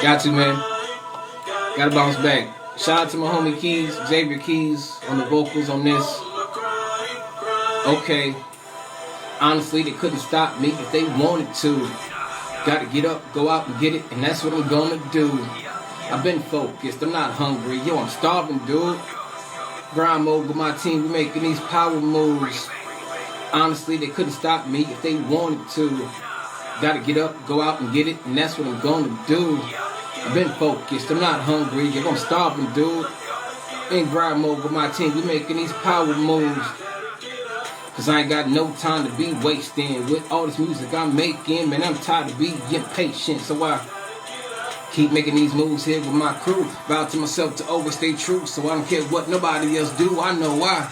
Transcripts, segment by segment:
Got to, man. Gotta bounce back. Shout out to my homie Keys, Xavier Keys, on the vocals on this. Okay. Honestly, they couldn't stop me if they wanted to. Gotta get up, go out and get it, and that's what I'm gonna do. I've been focused, I'm not hungry. Yo, I'm starving, dude. Grind mode with my team, we making these power moves. Honestly, they couldn't stop me if they wanted to. Gotta get up, go out and get it, and that's what I'm gonna do. I've been focused, I'm not hungry. Yo, I'm starving, dude. In grind mode with my team, we making these power moves. Cause I ain't got no time to be wasting with all this music I'm making. Man, I'm tired of being impatient, so I keep making these moves here with my crew. Vow to myself to always stay true, so I don't care what nobody else do. I know why.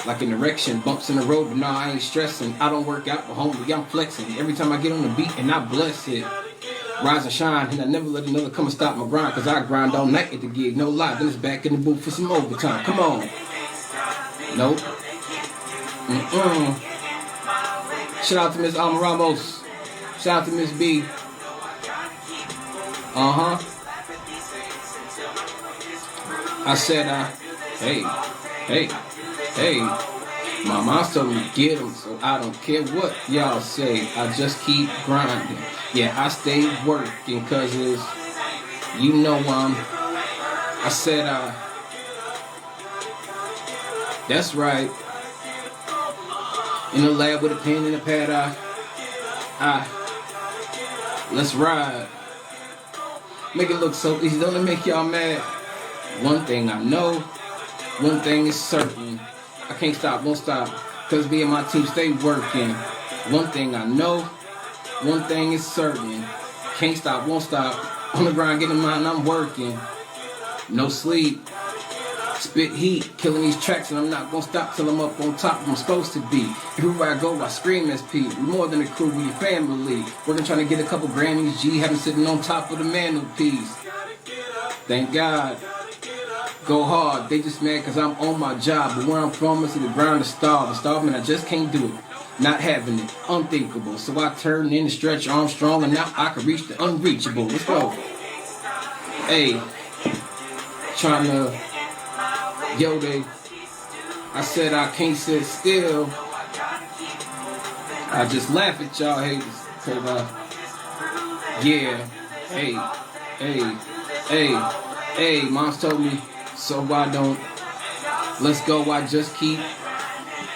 Like an erection, bumps in the road, but nah, I ain't stressing. I don't work out, but homie, I'm flexing. Every time I get on the beat and I bless it. Rise and shine, and I never let another come and stop my grind. Cause I grind all night at the gig, no lie. Then it's back in the booth for some overtime. Come on. Nope. Shout out to Miss Alma Ramos. Shout out to Miss B. I said, hey. My mom told me to get 'em, so I don't care what y'all say. I just keep grinding. Yeah, I stay working, cause it's, you know, I said, that's right. In the lab with a pen and a pad, let's ride. Make it look so easy, don't it make y'all mad? One thing I know, one thing is certain. I can't stop, won't stop, cause me and my team stay working. One thing I know, one thing is certain. Can't stop, won't stop, on the grind, getting mine, I'm working. No sleep. Spit heat, killing these tracks, and I'm not gonna stop till I'm up on top where I'm supposed to be. Everywhere I go, I scream SP. We're more than a crew, we a family. Working trying to get a couple Grammys, G, having sitting on top of the mantelpiece. Thank God. Go hard, they just mad cause I'm on my job. But where I'm from, it's the ground to starve. Starving, I just can't do it. Not having it, unthinkable. So I turn in and stretch Armstrong, and now I can reach the unreachable. Let's go. Hey, trying to. Yo, I said I can't sit still. I just laugh at y'all haters. Cause, yeah, hey, mom's told me, so why don't, let's go, I just keep,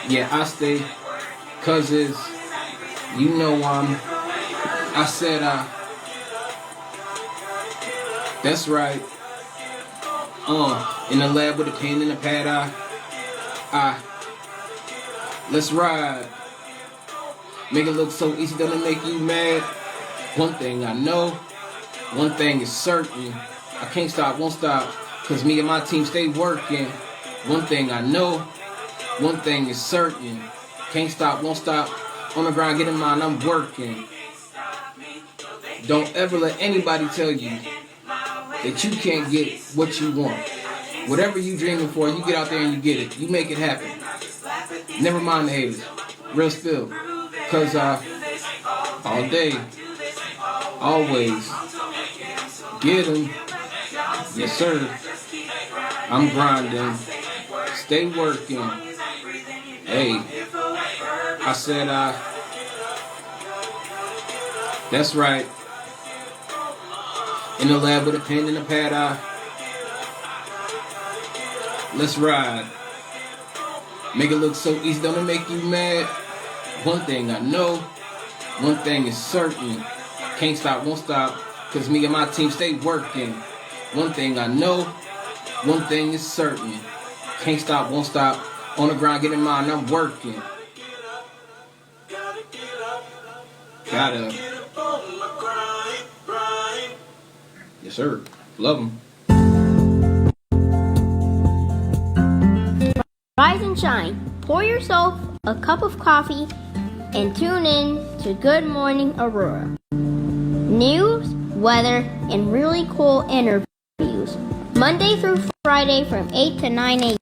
yeah, I stay, cause it's, you know, I said, that's right. In the lab with a pen and a pad, let's ride. Make it look so easy, doesn't it make you mad? One thing I know, one thing is certain. I can't stop, won't stop, cause me and my team stay working. One thing I know, one thing is certain. Can't stop, won't stop, on the grind, getting mine, I'm working. Don't ever let anybody tell you that you can't get what you want. Whatever you dreaming for, you get out there and you get it. You make it happen. Never mind the haters. Real spill. Cause all day, always, get 'em. Yes sir. I'm grinding. Stay working. Hey, I said that's right. In the lab with a pen and a pad, let's ride. Make it look so easy, don't it make you mad? One thing I know, one thing is certain. Can't stop, won't stop, cause me and my team stay working. One thing I know, one thing is certain. Can't stop, won't stop, on the grind, getting mine, I'm working. Gotta. Yes, sir. Love them. Rise and shine. Pour yourself a cup of coffee and tune in to Good Morning Aurora. News, weather, and really cool interviews. Monday through Friday from 8 to 9 a.m.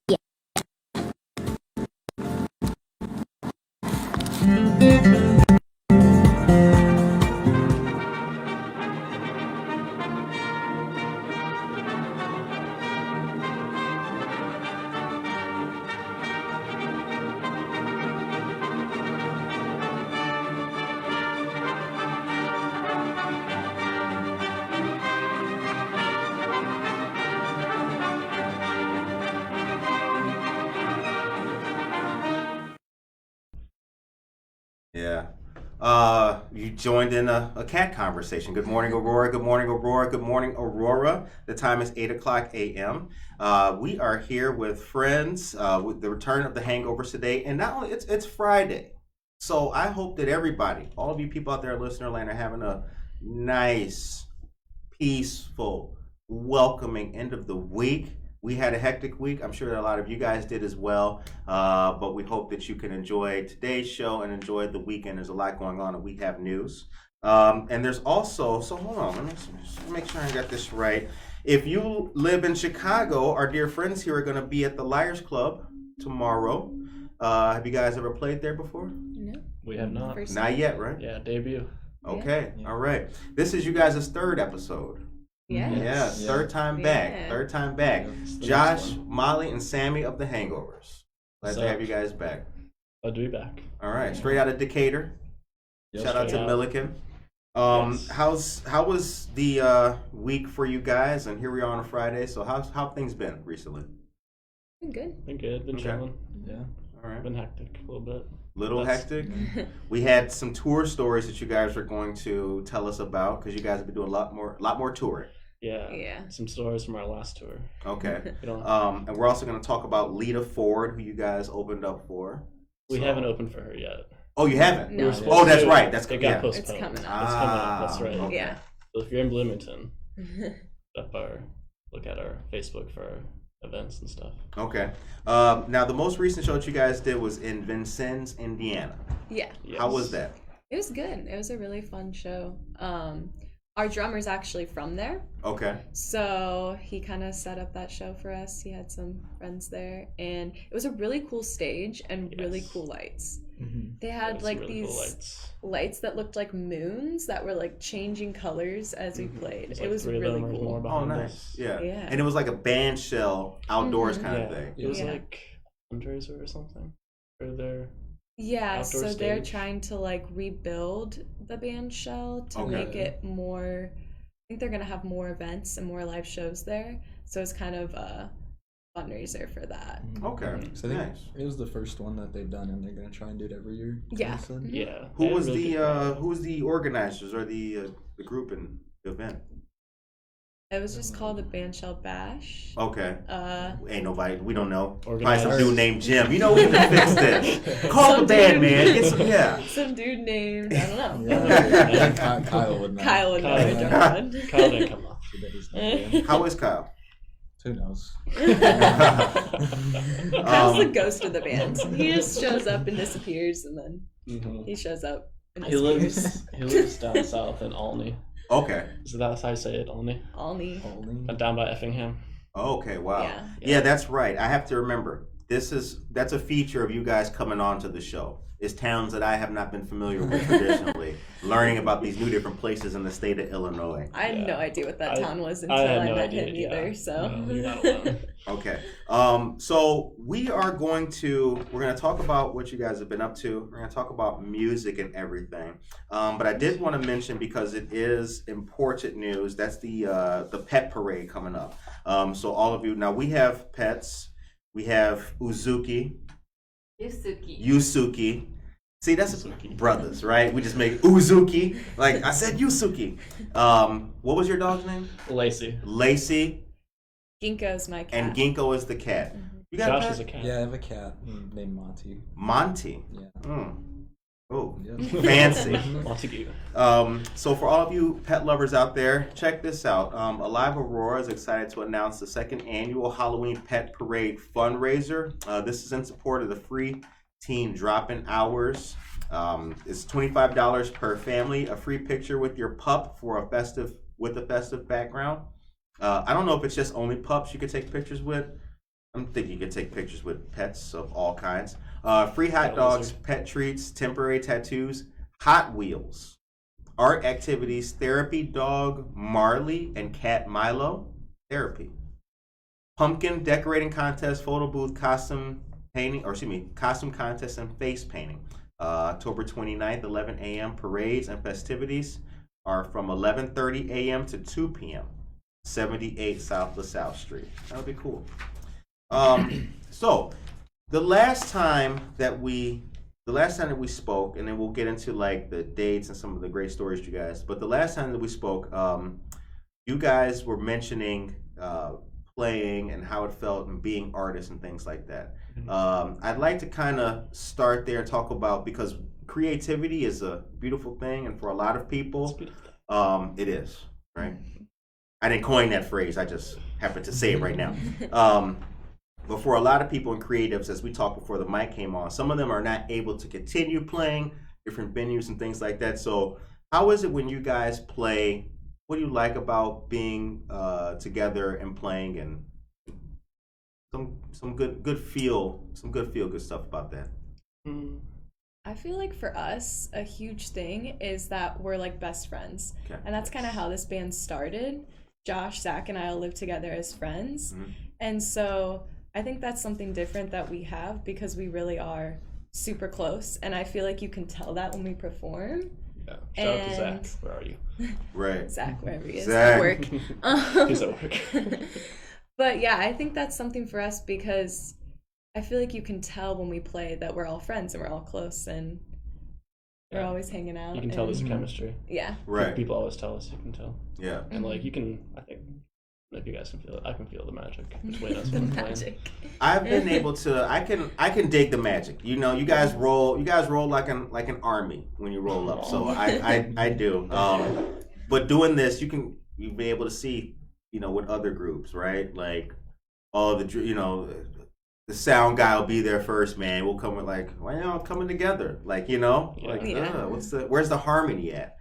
Yeah. You joined in a cat conversation. Good morning, Aurora. Good morning, Aurora. Good morning, Aurora. The time is 8 o'clock a.m. We are here with friends with the return of the Hangovers today. And not only, it's Friday. So I hope that everybody, all of you people out there in listener land, are having a nice, peaceful, welcoming end of the week. We had a hectic week. I'm sure that a lot of you guys did as well. But we hope that you can enjoy today's show and enjoy the weekend. There's a lot going on, and we have news. And there's also, so hold on, let me just make sure I got this right. If you live in Chicago, our dear friends here are going to be at the Liars Club tomorrow. Have you guys ever played there before? No. We have not. Not yet, right? Yeah, debut. Okay, Yeah. all right. This is you guys' third episode. Yes. Yes, Yeah. third time back. Yeah. Third time back. It's the Josh, next one. Molly, and Sammy of the Hangovers. Glad What's to up? have you guys back. Glad to be back. All right, straight out of Decatur. Yep, Shout out to straight out. Milliken. Yes. How was the week for you guys? And here we are on a Friday. So how things been recently? Been good. Been good. Been Okay. chilling. Yeah. All right, Been hectic a little bit. little That's- hectic. We had some tour stories that you guys are going to tell us about because you guys have been doing a lot more touring. Yeah. Yeah. Some stories from our last tour. Okay. We don't. And we're also going to talk about Lita Ford, who you guys opened up for. we So- haven't opened for her yet. Oh, you haven't? No. We were supposed Oh, that's to. right. That's It yeah. got postponed. It's coming up. It's coming up. That's right. okay. Yeah. So if you're in Bloomington, look at our Facebook for our events and stuff. Okay. Now, the most recent show that you guys did was in Vincennes, Indiana. Yeah. Yes. How was that? It was good. It was a really fun show. Our drummer's actually from there. Okay. So he kind of set up that show for us. He had some friends there. And it was a really cool stage and really Yes. cool lights. Mm-hmm. They There had was like some really these cool lights. lights that looked like moons that were like changing colors as we played. There's, It like, was three of really them or more cool. Oh, behind nice. us. Yeah. Yeah. And it was like a band shell outdoors Mhm. kind Yeah. of thing. It was Yeah. like a fundraiser or something for their. Yeah, outdoor so they're stage. trying to like rebuild the band shell to Okay. make it more. I think they're gonna have more events and more live shows there. So it's kind of a fundraiser for that. Okay. So I think Nice. it was the first one that they've done, and they're gonna try and do it every year. Yeah. Kinda said. Yeah. Who they had was really good crowd. who was the organizers or the group in the event? It was just called the Bandshell Bash. Okay. Ain't nobody. We don't know. Probably some Organizers. dude named Jim. You know we can fix this. Call the Some band, dude. man. Get some. Yeah. Some dude named I don't know. Yeah, Kyle would know. Kyle would know. Kyle. I don't know. Kyle didn't come up. That he's not doing. How is Kyle? Who knows? Kyle's the ghost of the band. He just shows up and disappears, and then Mhm. he shows up and He disappears. lives down south in Olney. Okay. So that's how you say it, Olney. Olney. Only. Down by Effingham. Okay. Wow. Yeah. Yeah, that's right. I have to remember. That's a feature of you guys coming on to the show. Is towns that I have not been familiar with traditionally, learning about these new different places in the state of Illinois. I had Yeah. no idea what that I- town was I until had I, no met idea, him yeah. either. So No, you're not alone. Okay. So we're going to talk about what you guys have been up to. We're going to talk about music and everything. But I did want to mention, because it is important news, that's the pet parade coming up. So all of you, now we have pets. We have Uzuki, Yusuki. See, that's Yusuki. brothers, right? We just make Uzuki. Like I said, Yusuki. What was your dog's name? Lacey. Lacey. Ginkgo's my cat. And Ginkgo is the cat. You got Josh a is a pet? cat. Yeah, I have a cat named Monty. Monty. Yeah. Oh, Yeah. fancy. Montague. So for all of you pet lovers out there, check this out. Alive Aurora is excited to announce the second annual Halloween Pet Parade fundraiser. This is in support of the free teen drop-in hours. It's $25 per family, a free picture with your pup with a festive background. I don't know if it's just only pups you could take pictures with. I'm thinking you could take pictures with pets of all kinds. Free hot Cat dogs, lizard. pet treats, temporary tattoos, Hot Wheels, art activities, therapy dog Marley and cat Milo, therapy. Pumpkin decorating contest, photo booth, costume contest and face painting. October 29th, 11 a.m. Parades and festivities are from 11:30 a.m. to 2 p.m. 78 South LaSalle Street. That would be cool. So, the last time that we the last time that we spoke, and then we'll get into like the dates and some of the great stories you guys. But the last time that we spoke, you guys were mentioning playing and how it felt and being artists and things like that. I'd like to kind of start there and talk about, because creativity is a beautiful thing, and for a lot of people, it is, right? I didn't coin that phrase. I just happened to say it right now. But for a lot of people and creatives, as we talked before the mic came on, some of them are not able to continue playing different venues and things like that. So how is it when you guys play? What do you like about being together and playing, and some good feel good stuff about that? I feel like for us, a huge thing is that we're like best friends. Okay. And that's kind of how this band started. Josh, Zach, and I all live together as friends. And so I think that's something different that we have, because we really are super close. And I feel like you can tell that when we perform. Yeah. Shout out to Zach. Where are you? Right. Zach, wherever he is Zach. at work. He's at work. But yeah, I think that's something for us, because I feel like you can tell when we play that we're all friends and we're all close and we're always hanging out. You can tell there's chemistry. Yeah. Right. People always tell us you can tell. Yeah. And like you can, I think, if you guys can feel it, I can feel the magic between us The when we're playing. magic. I've been able to. I can dig the magic. You know, you guys roll like an army when you roll up. So I do. But doing this, you'll be able to see, with other groups, right? Like all the sound guy will be there first, man. We'll come with like, well, coming together, like where's the harmony at?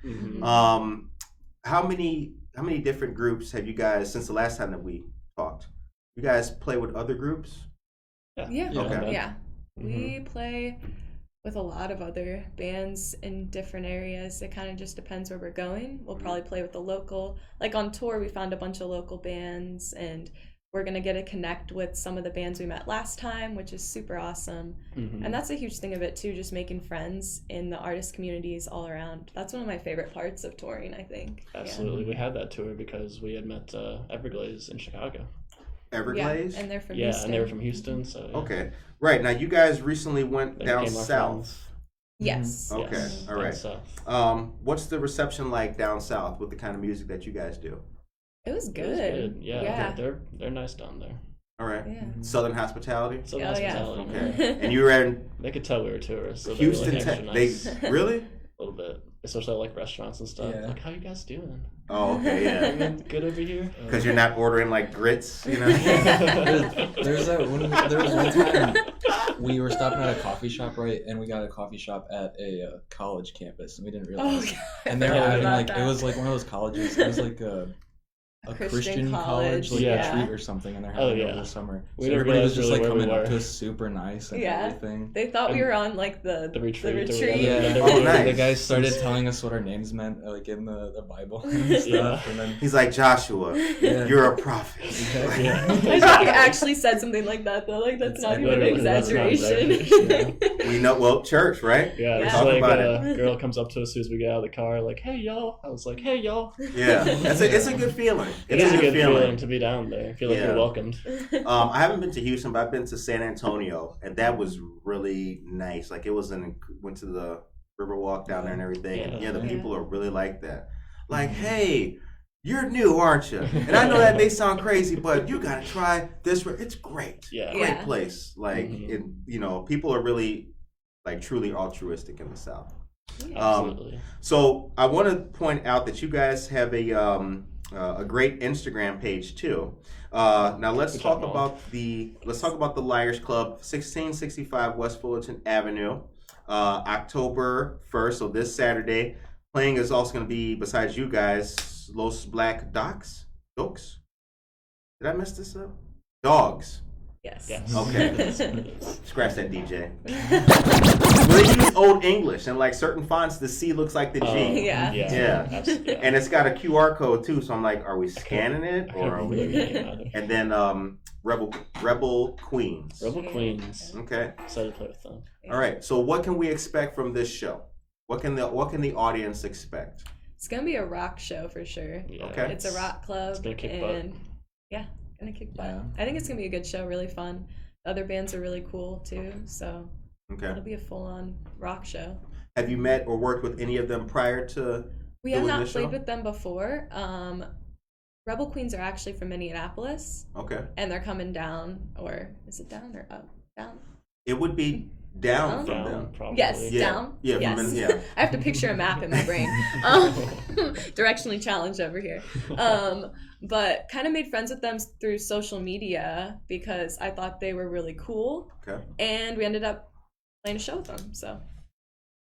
How many different groups have you guys, since the last time that we talked? You guys play with other groups? Yeah. Okay. Yeah. We play with a lot of other bands in different areas. It kind of just depends where we're going. We'll probably play with the local, like on tour, we found a bunch of local bands, and we're going to get to connect with some of the bands we met last time, which is super awesome. And that's a huge thing of it too, just making friends in the artist communities all around. That's one of my favorite parts of touring, I think. Absolutely. We had that tour because we had met Everglades in Chicago. Everglades? Yeah, and they're from Yeah, Houston. and they were from Houston. So yeah. Okay. Right. Now, you guys recently went They down became our south. friends. Yes. Okay. Yes, All down right. south. What's the reception like down south with the kind of music that you guys do? It was It was good. Yeah, Yeah. they're nice down there. All right. Yeah. Southern hospitality? Southern Oh, yeah. hospitality. Okay. And you were in They could tell we were tourists. So Houston, they were like extra nice. They really? A little bit, especially like restaurants and stuff. Yeah. Like, how you guys doing? Oh, okay, yeah. Everything good over here? Because you're not ordering like grits, There was one time we were stopping at a coffee shop, right? And we got a coffee shop at a college campus, and we didn't realize. Oh, God. And they were I forgot having about like that. it was like one of those colleges. It was like a Christian college, like Yeah. a treat or something, and they're Oh, having it yeah. over the summer. We So didn't everybody was realize just like really where we coming up were. to us super nice and Yeah. everything. They thought we And were on like the retreat or retreat. whatever. Yeah, they Oh, were- nice. the guys started telling us what our names meant, like in the Bible and Yeah. stuff, and then He's like, Joshua, Yeah. you're a prophet. Yeah. I think he actually said something like that though. Like that's It's not even an literally- that's not exaggeration. We know, well, church, right? Yeah, it's Talk like about a it. girl comes up to us as soon as we get out of the car, like, "Hey y'all!" I was like, "Hey y'all!" Yeah, it's a good feeling. It is a good feeling to be down there. I feel like Yeah. you're welcomed. I haven't been to Houston, but I've been to San Antonio, and that was really nice. Like went to the Riverwalk down there and everything. And yeah, the Yeah. people are really like that. Like, hey, you're new, aren't you? And I know that may sound crazy, but you gotta try this. It's great. Yeah. Great Yeah. place. Like, people are really like truly altruistic in the South. Absolutely. So I want to point out that you guys have a great Instagram page too. Now let's talk about the Liars Club, 1665 West Fullerton Avenue, October 1st. So this Saturday, playing is also going to be, besides you guys, Los Black Dogs. Did I mess this up? Dogs. Yes. Yes. Okay. Scratch that, DJ. Well, they use Old English, and like certain fonts, the C looks like the G. Yeah. Yeah. Absolutely, yeah. And it's got a QR code too, so I'm like, are we scanning it, I or are couldn't we? believe it either. And then Rebel Queens. Rebel Queens. Okay. Excited to play with them. All right. So what can we expect from this show? What can the audience expect? It's gonna be a rock show for sure. Yeah, Okay. It's a rock club. It's gonna kick butt. and yeah, gonna kick butt. Yeah. I think it's gonna be a good show, really fun. The other bands are really cool too, so Okay. It'll be a full-on rock show. Have you met or worked with any of them prior to We have doing not this show? played with them before. Rebel Queens are actually from Minneapolis, Okay. and they're coming down, or is it down or up? Down? It would be down from Down, them. probably. Yes, Yeah. down. Yeah, Yes. from yeah. I have to picture a map in my brain. Directionally challenged over here. But kind of made friends with them through social media because I thought they were really cool. Okay. And we ended up playing a show with them. So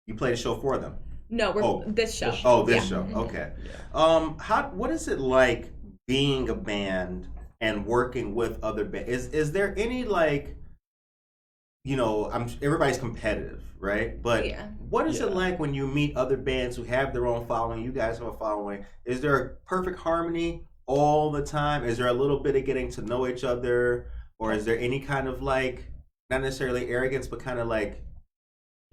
You played a show for them. no, we're this show. Oh, this Yeah. show. Okay. Yeah. What is it like being a band and working with other bands? Is there any like, everybody's competitive, right? But Yeah. what is it Yeah. like when you meet other bands who have their own following? You guys have a following. Is there a perfect harmony all the time? Is there a little bit of getting to know each other, or is there any kind of like, not necessarily arrogance, but kind of like,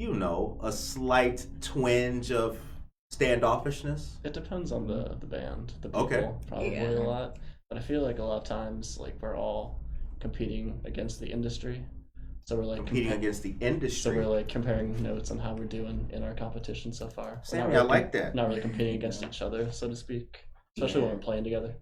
a slight twinge of standoffishness? It depends on the band, the people, Okay. probably Yeah. a lot. But I feel like a lot of times, like we're all competing against the industry, so we're like Competing against the So industry. we're like comparing notes on how we're doing in our competition so far. We're not Sammy, I really like that. Not really competing against each other, so to speak, especially when Yeah. we're playing together.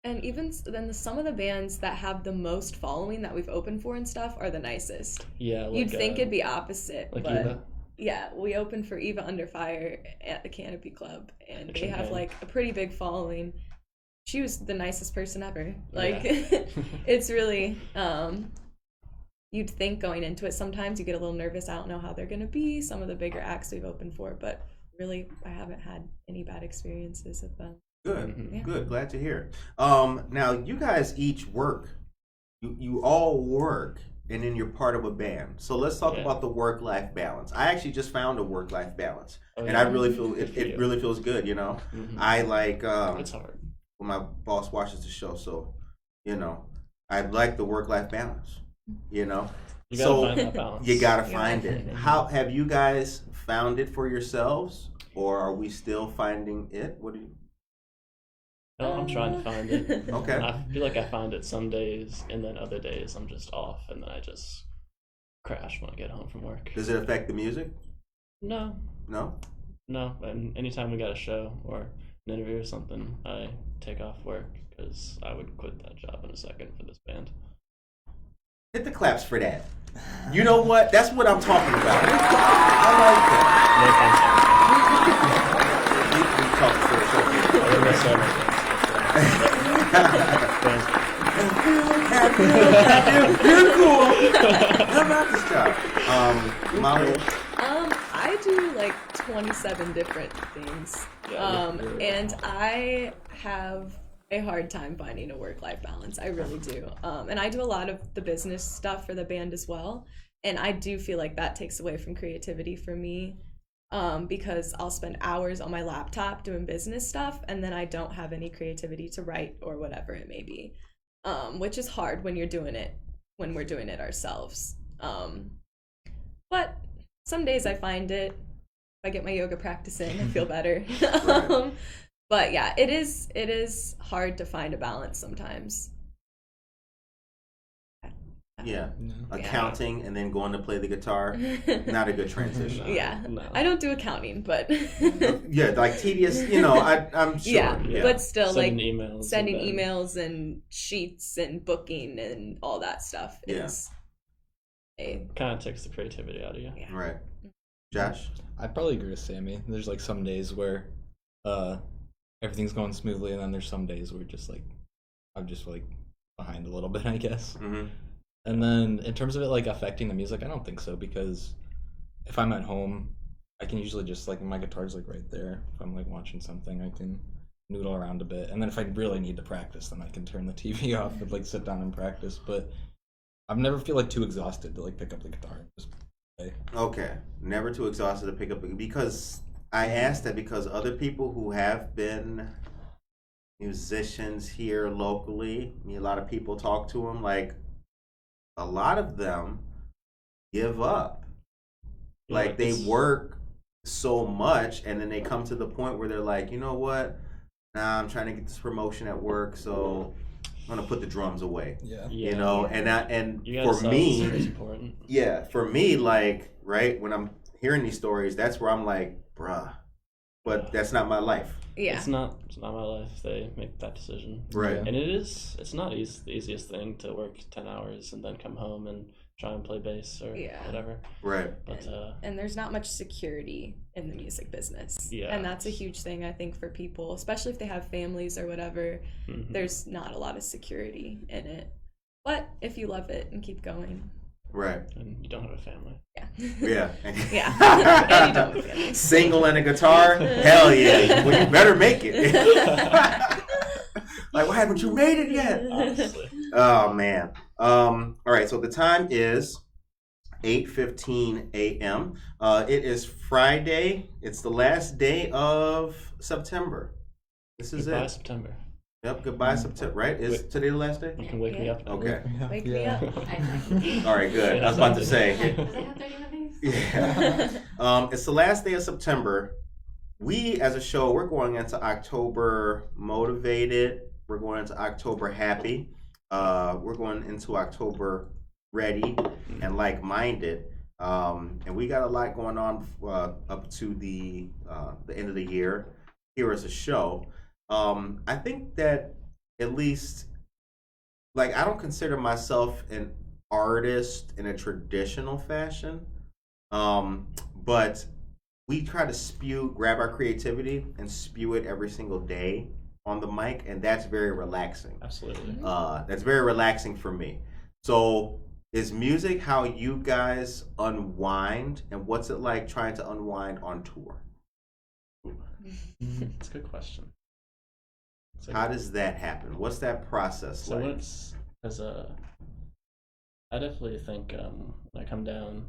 And even then, some of the bands that have the most following that we've opened for and stuff are the nicest. Yeah, like, You'd think it'd be opposite, like but Eva. yeah, we opened for Eva Under Fire at the Canopy Club, and Like they have Champagne. like a pretty big following. She was the nicest person ever. Like, Yeah. it's really, you'd think going into it, sometimes you get a little nervous. I don't know how they're going to be, some of the bigger acts we've opened for, but really, I haven't had any bad experiences with them. Good, Mhm. Yeah. good. Glad to hear. Now you guys each work. You all work, and then you're part of a band. So let's talk Yeah. about the work-life balance. I actually just found a work-life balance, Oh, and yeah. I really feel Good for it you. really feels good. Mhm. I like It's hard. when my boss watches the show, so I like the work-life balance. You gotta So find that balance. you gotta Yeah. find it. How have you guys found it for yourselves, or are we still finding it? What do you? No, I'm trying to find it. Okay. I feel like I find it some days, and then other days I'm just off, and then I just crash when I get home from work. Does it affect the music? No, No. and anytime we got a show or an interview or something, I take off work because I would quit that job in a second for this band. Hit the claps for that. You know what? That's what I'm talking about. I like that. We talked for a second. I think that's all my friends. You're cool. How about this job? Molly? I do like 27 different things. Yeah, you're And I have a hard time finding a work-life balance. I really do. And I do a lot of the business stuff for the band as well. And I do feel like that takes away from creativity for me. Because I'll spend hours on my laptop doing business stuff, and then I don't have any creativity to write or whatever it may be, which is hard when we're doing it ourselves. But some days I find it. If I get my yoga practice in, I feel better. Right. But yeah, it is hard to find a balance sometimes. Yeah. No. Accounting and then going to play the guitar. Not a good transition. Yeah. No. I don't do accounting, but Yeah, like tedious, I'm sure. yeah, but still, Sending like emails. sending and then- emails and sheets and booking and all that stuff Yeah. is a Kind of takes the creativity out of you. yeah. Right. Josh? I probably agree with Sammy. There's like some days where everything's going smoothly, and then there's some days where I'm just like behind a little bit, I guess. Mm-hmm. And then in terms of it like affecting the music, I don't think so, because if I'm at home, I can usually just like my guitar's like right there. If I'm like watching something, I can noodle around a bit. And then if I really need to practice, then I can turn the TV off and like sit down and practice. But I've never feel like too exhausted to like pick up the guitar and just play. Okay. Never too exhausted to pick up, because I asked that because other people who have been musicians here locally, a lot of people talk to them, like a lot of them give up. Yeah, Like they it's- work so much, and then they come to the point where they're like, you know what? Nah, I'm trying to get this promotion at work, so I'm gonna put the drums away. Yeah. Yeah. And You gotta for sell it's me, important. yeah, for me, like right? When I'm hearing these stories, that's where I'm like, bruh, but that's not my life. Yeah. It's not my life. They make that decision. Right. And it's not the easiest thing to work 10 hours and then come home and try and play bass or whatever. Right. But and there's not much security in the music business. Yeah. And that's a huge thing, I think, for people, especially if they have families or whatever. There's not a lot of security in it. But if you love it and keep going. Right. And you don't have a family. Yeah. Yeah. Yeah. And you don't have a family. Single and a guitar? Hell yeah. Well, you better make it. Like, why haven't you made it yet? Honestly. Oh, man. All right, so the time is 8:15 a.m. It is Friday. It's the last day of September. This is Goodbye, it. September. Yep, goodbye September, right? Is today the last day? You can wake me up now. Okay. Wake me up. All right, good. I was about to say. Does it have 31 days? Yeah. It's the last day of September. We, as a show, we're going into October motivated. We're going into October happy. We're going into October ready and like-minded. And we got a lot going on up to the end of the year here as a show. I think that at least, like, I don't consider myself an artist in a traditional fashion, but we try to grab our creativity and spew it every single day on the mic, and that's very relaxing. Absolutely. That's very relaxing for me. So is music how you guys unwind, and what's it like trying to unwind on tour? It's a good question. How does that happen? What's that process So like? when it's I definitely think when I come down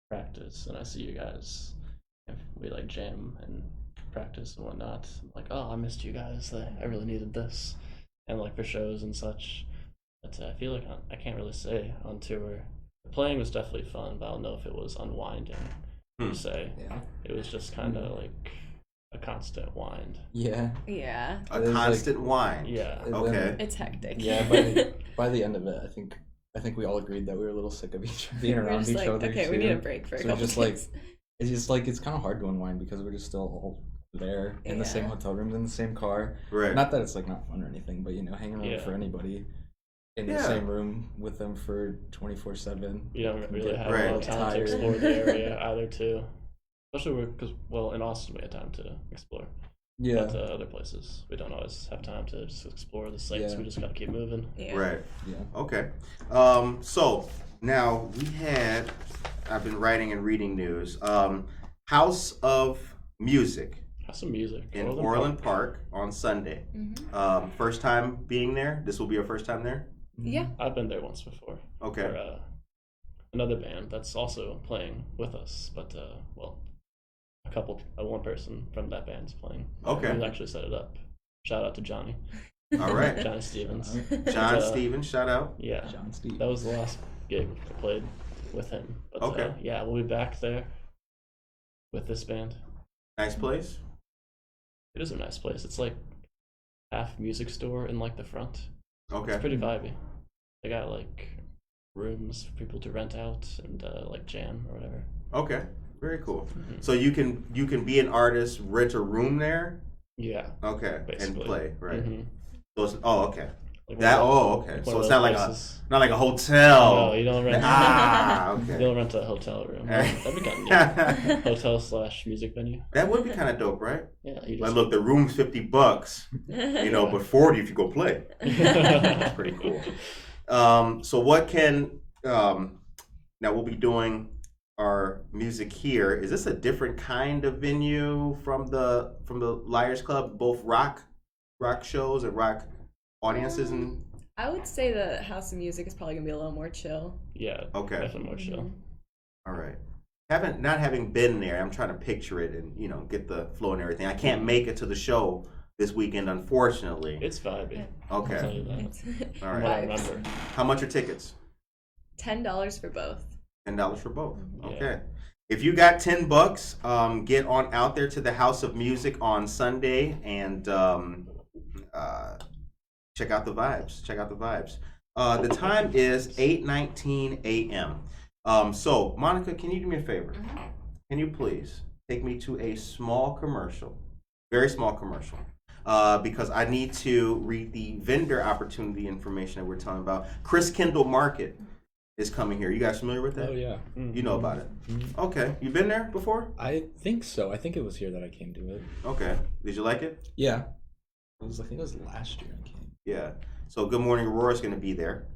practice and I see you guys, if we like jam and practice and whatnot, I'm like, oh, I missed you guys. I really needed this, and like for shows and such. But I feel like I can't really say on tour. The playing was definitely fun, but I don't know if it was unwinding per se. Yeah. It was just kind of like a constant wind. Yeah. Yeah. A It is constant whine. Yeah. And Okay. then- It's hectic. Yeah, by the end of it, I think we all agreed that we were a little sick of being We're around just each like, other. okay, we too. need a break for a So couple just days. it's just like it's kind of hard to unwind because we're just still all there in the same Yeah. hotel rooms in the same car. Right. Not that it's like not fun or anything, but hanging around Yeah. for anybody in the Yeah. same room with them for 24/7. You don't really Get have Right. a lot of time to tired. explore the area either, too. Especially because, well, in Austin we had time to explore. Yeah. But other places we don't always have time to just explore the sites. Yeah. We just gotta keep moving. Yeah. Right. Yeah. Okay. So now I've been writing and reading news. House of Music Have some music. in Orland Park on Sunday. Mhm. First time being there. This will be your first time there. Yeah. I've been there once before. Okay. For another band that's also playing with us, but well, one person from that band's playing. Okay. We actually set it up. Shout out to Johnny. All right. Johnny Stevens. John Uh, Stevens, shout out. Yeah. John Steve. That was the last gig I played with him. But Okay. yeah, we'll be back there with this band. Nice place. It is a nice place. It's like half music store in like the front. Okay. It's pretty vibey. They got like rooms for people to rent out and like jam or whatever. Okay. Very cool. Mhm. So you can be an artist, rent a room there. Yeah. Okay. Basically. And play. Right. Mhm. So okay. Like That. one of Oh, okay. one So of it's those not like places. not like a hotel. No, you don't rent. Ah. You Okay. don't rent a hotel room. That'd be kind of neat. Hotel/music venue. That would be kind of dope, right? Yeah. You Like, just look, the room's $50, but 40 if you go play. That's pretty cool. So what can now we'll be doing our music here. Is this a different kind of venue from the Liars Club? Both rock shows and rock audiences and I would say the House of Music is probably gonna be a little more chill. Yeah. Okay. Definitely more chill. all right. Not having been there, I'm trying to picture it and get the flow and everything. I can't make it to the show this weekend, unfortunately. It's vibey. I'll tell Okay. you that. It's All From right. what I vibes. remember. How much are tickets? $10 for both. $10 for both. Yeah. Okay. If you got $10, get on out there to the House of Music on Sunday and check out the vibes. The time is 8:19 a.m. So, Monica, can you do me a favor? Can you please take me to a small commercial, very small commercial, because I need to read the vendor opportunity information that we're talking about. Chris Kendall Market is coming here. You guys familiar with that? Oh yeah. You know about it. Okay. You been there before? I think so. I think it was here that I came to it. Okay. Did you like it? Yeah. I think it was last year I came. Yeah. So Good Morning Aurora is going to be there.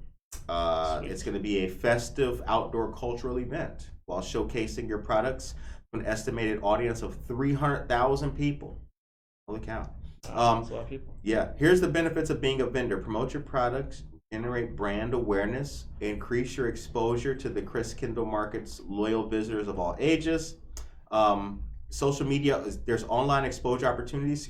It's going to be a festive outdoor cultural event while showcasing your products to an estimated audience of 300,000 people. Holy cow. That's a lot of people. Yeah. Here's the benefits of being a vendor. Promote your products, generate brand awareness, increase your exposure to the Chris Kendall Market's loyal visitors of all ages. Social media, there's online exposure opportunities,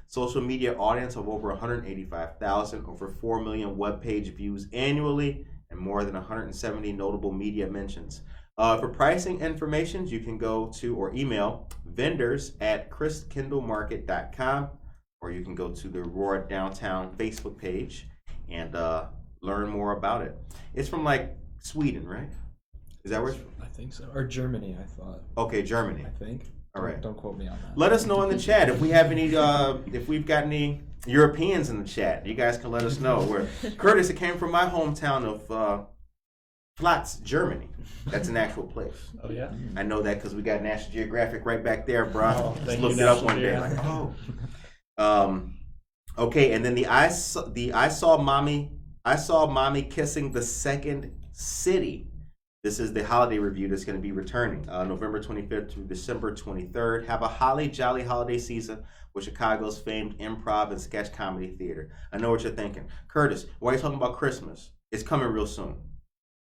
social media audience of over 185,000, over 4 million web page views annually, and more than 170 notable media mentions. For pricing information, you can go to or email vendors@chriskendallmarket.com, or you can go to the Aurora Downtown Facebook page and learn more about it. It's from like Sweden, right? Is that where it's from? I think so. Or Germany, I thought. Okay, Germany. I think. All right. Don't quote me on that. Let us know in the chat if we have any, if we've got any Europeans in the chat. You guys can let us know. Curtis, it came from my hometown of Platz, Germany. That's an actual place. Oh yeah. I know that because we got National Geographic right back there, bro. Oh, Just thank looked you, it up National one day. Geographic. Like, okay, and then I saw mommy kissing the second city. This is the holiday review that's going to be returning November 25th through December 23rd. Have a holly jolly holiday season with Chicago's famed improv and sketch comedy theater. I know what you're thinking. Curtis, why are you talking about Christmas? It's coming real soon.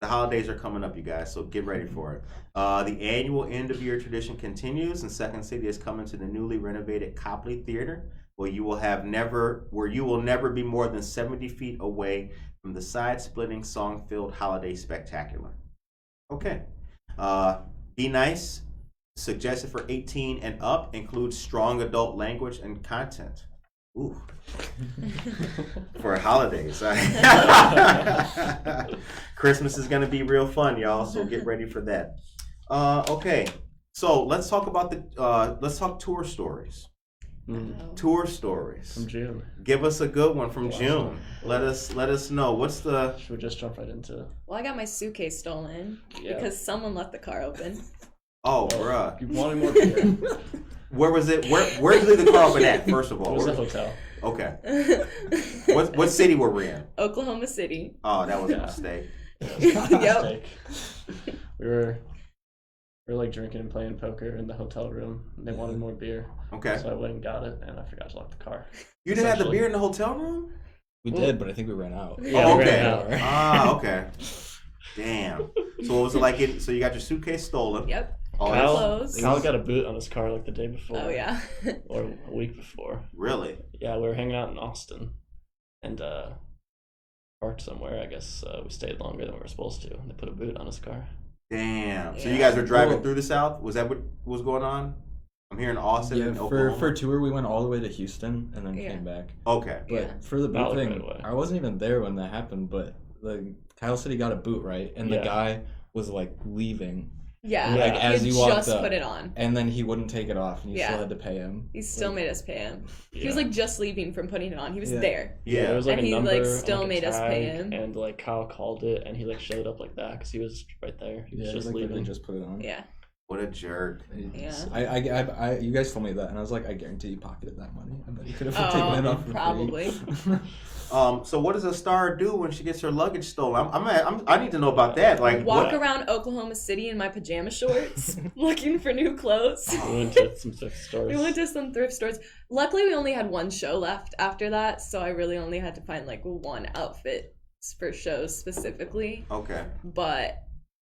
The holidays are coming up, you guys, so get ready for it. The annual end-of-year tradition continues, and Second City is coming to the newly renovated Copley Theater, where you will never be more than 70 feet away from the side-splitting, song-filled holiday spectacular. Okay. Be nice. Suggested for 18 and up. Includes strong adult language and content. Ooh. For holidays. Christmas is going to be real fun, y'all, so get ready for that. Okay. So let's talk about let's talk tour stories. Tour stories From June. Give us a good one from June. Let us know. What's the... Should we just jump right into it? Well, I got my suitcase stolen Yeah. because someone left the car open. Oh, bruh. You wanted more beer. Where was it? Where did you leave the car open at, first of all? It was a hotel. Okay. What city were we in? Oklahoma City. Oh, that was a Yeah. mistake. Yep. We were like drinking and playing poker in the hotel room. And they wanted more beer. Okay. So I went and got it, and I forgot to lock the car. You didn't have the Essentially. beer in the hotel room? We did, but I think we ran out. Yeah, Oh, we okay. ran out. Ah, okay. Damn. So what was it like? So you got your suitcase stolen. Yep. Oh, Kyle, Clothes. Kyle got a boot on his car like the day before. Oh yeah. Or a week before. Really? Yeah, we were hanging out in Austin, and parked somewhere. I guess we stayed longer than we were supposed to. And they put a boot on his car. Damn. So Yeah. you guys were driving Well- through the South? Was that what was going on? I'm here in Austin and Yeah, Oklahoma. for tour we went all the way to Houston and then Yeah. came back. Okay. But Yeah. for the boot Not thing, right away. I wasn't even there when that happened. But Kyle said he got a boot, right? And Yeah. the guy was like leaving, Yeah. Like, He as had you walked just up. put it on. and then he wouldn't take it off, and you Yeah. still had to pay him. He still Like, made us pay him. He Yeah. was like just leaving from putting it on. He was Yeah. there. Yeah. There was like And a he, number like, and, still like, a made us pay tag, him. And like Kyle called it, and he like showed up like that because he was right there. He was Yeah, just like leaving. they just put it on. Yeah. What a jerk. It's- Yeah. I you guys told me that, and I was like, I guarantee you pocketed that money. I bet you could have Oh, taken it off. for probably. free. So what does a star do when she gets her luggage stolen? I need to know about that. Like Walk what? around Oklahoma City in my pajama shorts, looking for new clothes. We went to some thrift stores. We went to some thrift stores. Luckily, we only had one show left after that, so I really only had to find like one outfit for shows specifically. Okay. But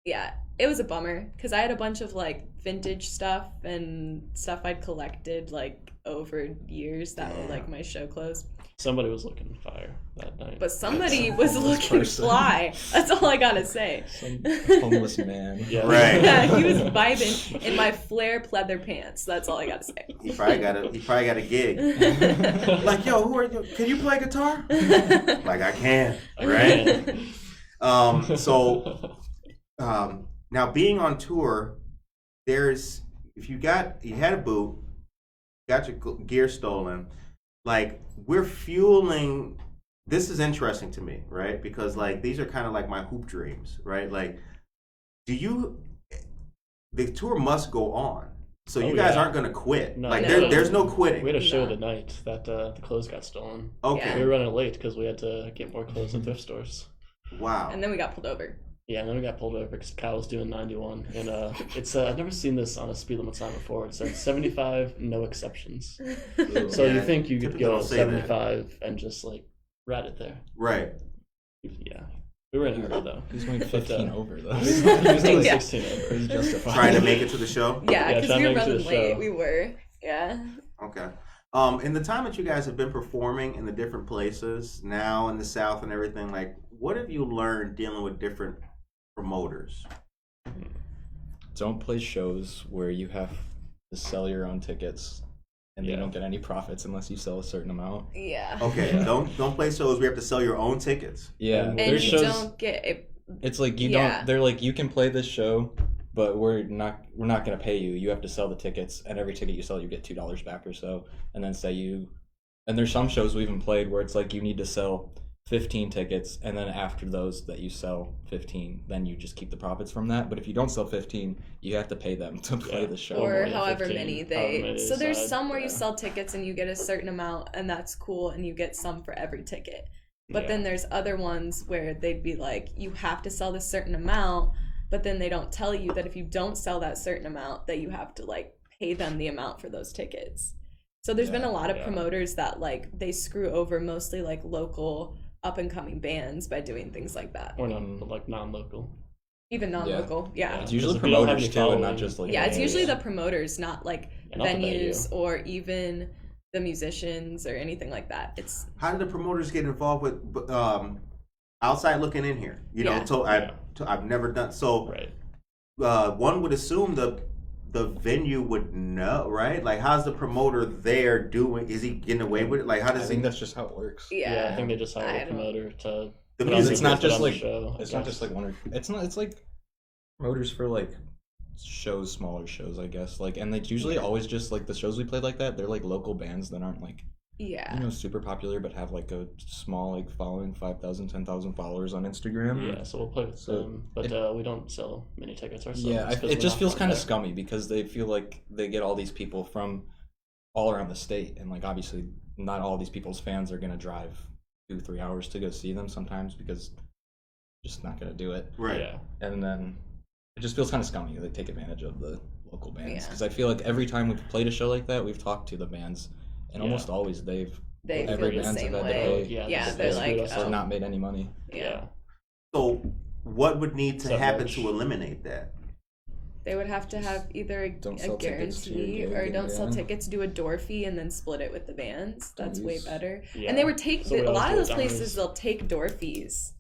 yeah, it was a bummer because I had a bunch of like vintage stuff and stuff I'd collected like over years that were like my show clothes. Somebody was looking fire that night. But somebody was looking person. fly. That's all I gotta say. Some homeless man. Yeah. Right. Yeah, he was vibing in my flare pleather pants. That's all I gotta say. He probably got a gig. Like, yo, who are you? Can you play guitar? Like I can. Right. So Now, being on tour, if you had a boot, got your gear stolen, like we're fueling. This is interesting to me, right? Because like these are kind of like my hoop dreams, right? Like, the tour must go on, so you guys aren't gonna quit. No, like there's no quitting. We had a show the night that the clothes got stolen. Okay. We were running late because we had to get more clothes at thrift stores. Wow. And then we got pulled over. Yeah, and then we got pulled over because Kyle was doing 91, and it's I've never seen this on a speed limit sign before. It says 75, no exceptions. So you think you could go 75 and just like ride it there? Right. Yeah, we were in a hurry though. He was going 15 over though. He was only Yeah. 16 over. He's justified. Trying to make it to the show. Yeah, because trying we to were make it to running the late. show. We were. Yeah. Okay. In the time that you guys have been performing in the different places, now in the South and everything, like, what have you learned dealing with different promoters? Don't play shows where you have to sell your own tickets and you don't get any profits unless you sell a certain amount. Yeah. Okay, don't play shows where you have to sell your own tickets. Yeah, And there's you shows. don't get it. It's like you Yeah. don't. They're like, you can play this show, but we're not going to pay you. You have to sell the tickets, and every ticket you sell, you get $2 back or so. And then and there's some shows we even played where it's like you need to sell 15 tickets, and then after those that you sell 15, then you just keep the profits from that. But if you don't sell 15, you have to pay them to play the show. Or yeah, however 15, many however they. many So there's decide, some where you yeah. sell tickets and you get a certain amount, and that's cool, and you get some for every ticket. But Yeah. then there's other ones where they'd be like, you have to sell this certain amount, but then they don't tell you that if you don't sell that certain amount, that you have to like pay them the amount for those tickets. So there's been a lot of promoters that like they screw over mostly like local up and coming bands by doing things like that. Or not like non-local. Even non-local, yeah. It's usually Because if you don't have promoters any too, and not following- just like Yeah, it's usually bands. the promoters, not like Yeah, not the venues venue. or even the musicians or anything like that. It's How did the promoters get involved with outside looking in here? You know, Yeah. I've never done so. Right. One would assume the venue would know, right? Like, how's the promoter there doing? Is he getting away with it? Like, how I does think he? that's just how it works. Yeah, I think they just I hired a don't- promoter to. The put on music- It's not put just on the like show, I it's not guess. just like one or it's not. It's like promoters for like shows, smaller shows, I guess. Like, and they usually always just like the shows we played like that. They're like local bands that aren't like yeah. super popular, but have like a small like following, 5,000, 10,000 followers on Instagram. Yeah, so we'll play with So them, but we don't sell many tickets ourselves. Yeah, 'cause it we're just not feels on kind of there. scummy because they feel like they get all these people from all around the state, and like obviously not all these people's fans are gonna drive 2-3 hours to go see them sometimes because just not gonna do it. Right. Yeah. And then it just feels kind of scummy. They take advantage of the local bands Yeah. because I feel like every time we've played a show like that, we've talked to the bands, and almost always They every feel the band's same have had to way. pay. Yeah, they they're screwed like, us or up. not made any money. yeah. So, what would need to So happen much. to eliminate that? They would have to have either Don't a sell tickets to your guarantee gig, or and don't sell yeah. tickets, do a door fee, and then split it with the bands. Don't That's way use- better. Yeah. And they would take So we a always lot do of it those that places. way. They'll take door fees,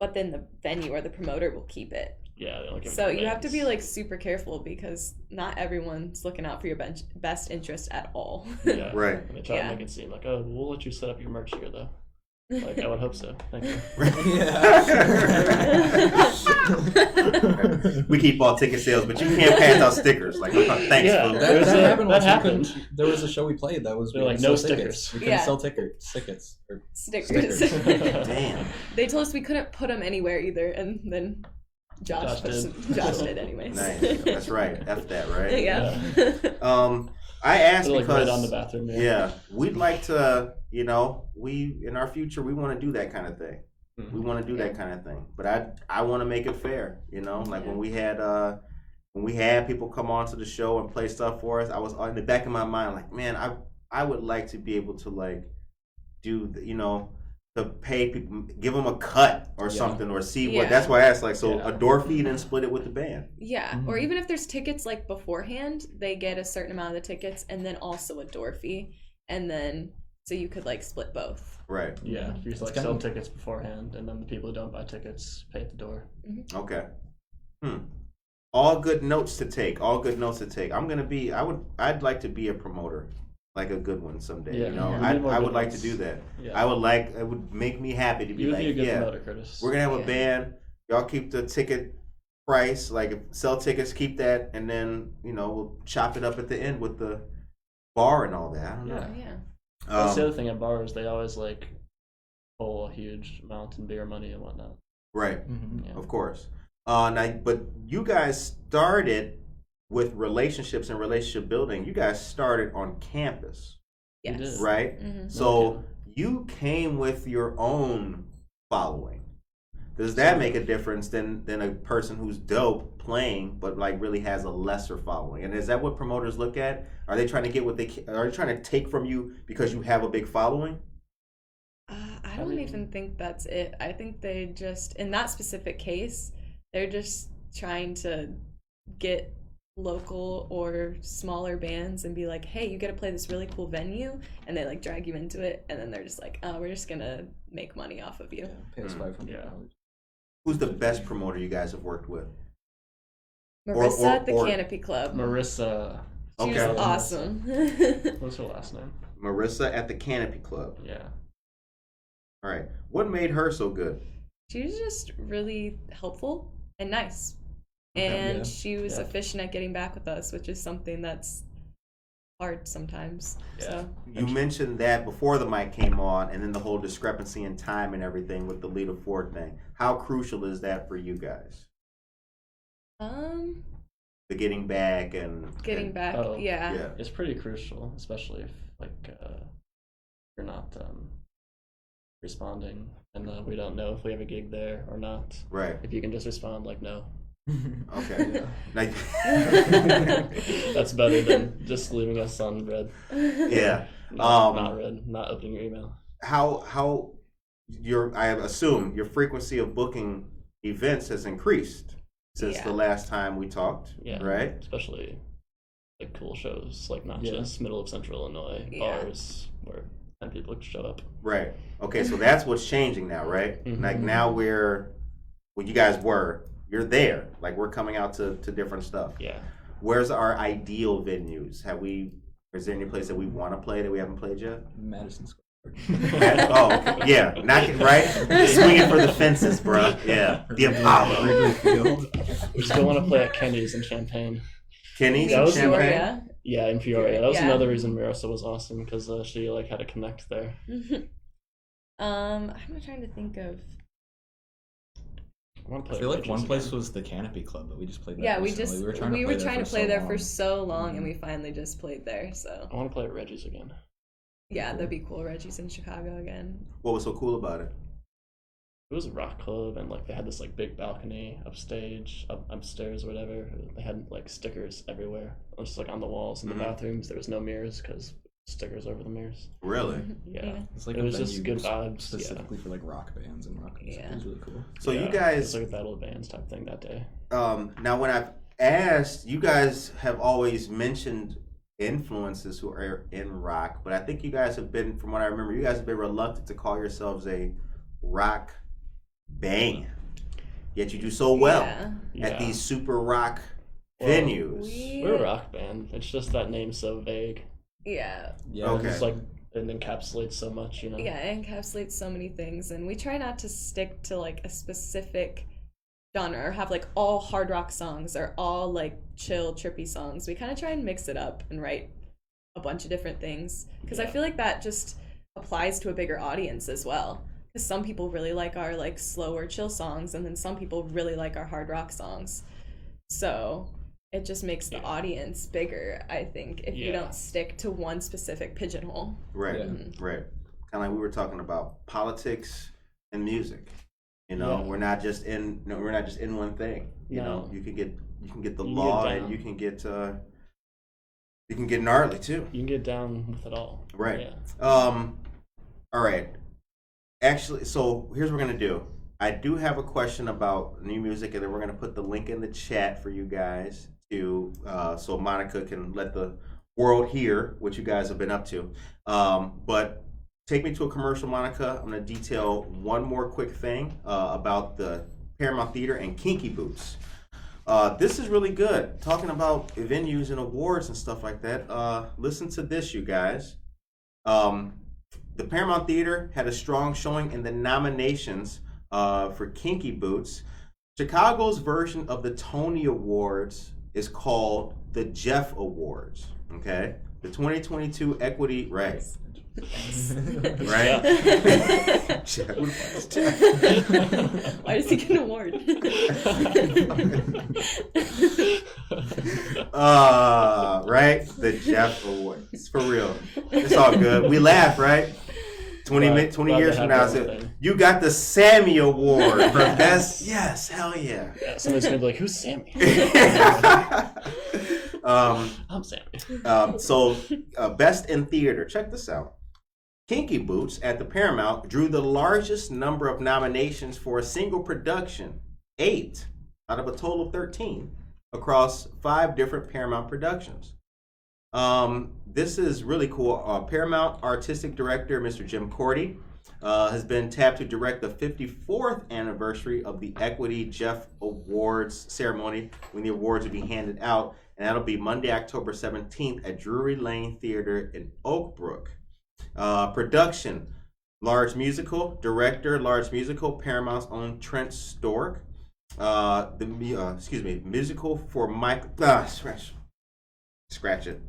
but then the venue or the promoter will keep it. Yeah, they don't give it So to you have to be bands. like super careful because not everyone's looking out for your best interest at all. Yeah. Right. And they try Yeah. to make it seem like, oh, we'll let you set up your merch here, though. Like, I would hope so. Thank you. We keep all ticket sales, but you can't pass out stickers. Like, thanks, Yeah. fool. There's That a- happened. that once. We happened. couldn't- There was a show we played that was They're we like, couldn't no sell tickets. stickers. We couldn't Yeah. sell tickets. Or Stickers. Damn. They told us we couldn't put them anywhere either, and then Josh Josh did. did anyways. Nice. That's right. F that, right? Yeah. I asked They're like because right on the bathroom mirror. yeah, we'd like to, we in our future we want to do that kind of thing. Mhm. We want to do that kind of thing, but I want to make it fair. Like when we had people come onto the show and play stuff for us, I was in the back of my mind like, man, I would like to be able to like do to pay people, give them a cut or something, or see what. Yeah. That's why I asked, like, so Yeah. a door fee and split it with the band. Yeah, or even if there's tickets like beforehand, they get a certain amount of the tickets and then also a door fee, and then so you could like split both. Right. Yeah, if you just like kind sell of- tickets beforehand, and then the people who don't buy tickets pay at the door. Okay. All good notes to take. I'd like to be a promoter, like a good one someday. Yeah, we need more I would good like to ones. do that. Yeah. It would make me happy to be You would like, be a good yeah, promoter, Curtis. we're gonna have a Yeah. band. Y'all keep the ticket price? Like, if sell tickets, keep that, and then we'll chop it up at the end with the bar and all that. I don't know. Oh, yeah. That's the other thing at bars. They always like pull a huge amount in beer money and whatnot. Right. Yeah. Of course. Now, but you guys started with relationships and relationship building. You guys started on campus, Yes. did. right? Mhm. So you came with your own following. Does that make a difference than a person who's dope playing but like really has a lesser following? And is that what promoters look at? Are they trying to get what are they trying to take from you because you have a big following? I don't even think that's it. I think they just, in that specific case, they're just trying to get local or smaller bands and be like, hey, you get to play this really cool venue, and they like drag you into it, and then they're just like, oh, we're just gonna make money off of you. Pay us $500. Yeah. Who's the best promoter you guys have worked with? Marissa Or- at the or- Canopy Club. Marissa, She was Okay. awesome. what's her last name? Marissa at the Canopy Club. Yeah. All right. What made her so good? She was just really helpful and nice. Okay. And Yeah. she was Yeah. efficient at getting back with us, which is something that's hard sometimes. So You mentioned that before the mic came on, and then the whole discrepancy in time and everything with the Lita Ford thing. How crucial is that for you guys? The getting back and getting back, Oh, yeah. Yeah. It's pretty crucial, especially if like you're not responding, and we don't know if we have a gig there or not. Right. If you can just respond like no, Okay. Yeah. Like, that's better than just leaving us on red. yeah. Not red, not opening your email. How I assume your frequency of booking events has increased since Yeah. the last time we talked. Yeah. Right. Especially like cool shows, like not Yeah. just middle of Central Illinois Yeah. bars where 10 people could show up. Right. Okay. So that's what's changing now, right? Mhm. Like now you're there. Like we're coming out to different stuff. Yeah. Where's our ideal venues? Is there any place that we want to play that we haven't played yet? Madison Square. Oh, okay. Yeah, right. Swinging for the fences, bro. Yeah, the Apollo, Wrigley Field. We still want to play at Kenny's in Champaign. Kenny's, That and was Champagne. Peoria. Yeah, in Peoria. That was Yeah. another reason Marissa was awesome, because she like had a connect there. I'm trying to think of. I want to I play. feel like Regis one place again. was the Canopy Club, but we just played that Yeah, we recently. just we were trying to play there for so long, and we finally just played there. So I want to play at Reggie's again. yeah, that'd be cool. Reggie's in Chicago again. What was so cool about it? It was a rock club, and like they had this like big balcony upstairs or whatever. They had like stickers everywhere, just like on the walls in the Mhm. bathrooms. There was no mirrors because stickers over the mirrors. Really? Yeah, It's like it a was just venue good vibes. specifically for like rock bands and rock music. Yeah. It was really cool. So Yeah, you it guys, was like a battle of bands type thing that day. now when I've asked, you guys have always mentioned influences who are in rock, but I think you guys have been, from what I remember, you guys have been reluctant to call yourselves a rock band. Yet you do so well Yeah. Yeah. at these super rock Well, venues. We're a rock band. It's just that name's so vague. Yeah. Yeah. Okay. It's like it encapsulates so much, you know. Yeah, it encapsulates so many things, and we try not to stick to like a specific genre or have like all hard rock songs or all like chill trippy songs. We kind of try and mix it up and write a bunch of different things, because I Yeah. feel like that just applies to a bigger audience as well, because some people really like our like slower chill songs, and then some people really like our hard rock songs, so it just makes the Yeah. audience bigger, I think, if you Yeah. don't stick to one specific pigeonhole. Right, Yeah. right. Kind of like we were talking about politics and music. You know, Yeah. we're not just in one thing. You know, No. you can get the You can law, get and down. you can get gnarly too. You can get down with it all. Right. Yeah. All right. Actually, so here's what we're gonna do. I do have a question about new music, and then we're gonna put the link in the chat for you guys to so Monica can let the world hear what you guys have been up to. But take me to a commercial, Monica. I'm gonna detail one more quick thing about the Paramount Theater and Kinky Boots. This is really good. Talking about venues and awards and stuff like that. Listen to this, you guys. The Paramount Theater had a strong showing in the nominations for Kinky Boots. Chicago's version of the Tony Awards is called the Jeff Awards. Okay, the 2022 Equity right. Right? Why does he get an award? Right? The Jeff Awards. For real. It's all good. We laugh, right? 20 years from now, you got the Sammy Award for best. Yes, hell yeah. Yeah, somebody's gonna be like, "Who's Sammy?" I'm Sammy. Best in theater. Check this out. Kinky Boots at the Paramount drew the largest number of nominations for a single production, 8 out of a total of 13, across 5 different Paramount productions. This is really cool. Paramount Artistic Director, Mr. Jim Cordy, has been tapped to direct the 54th anniversary of the Equity Jeff Awards ceremony when the awards will be handed out, and that'll be Monday, October 17th at Drury Lane Theater in Oak Brook. Production, large musical. Director, large musical, Paramount's own Trent Stork. Musical for Mike. Scratch it.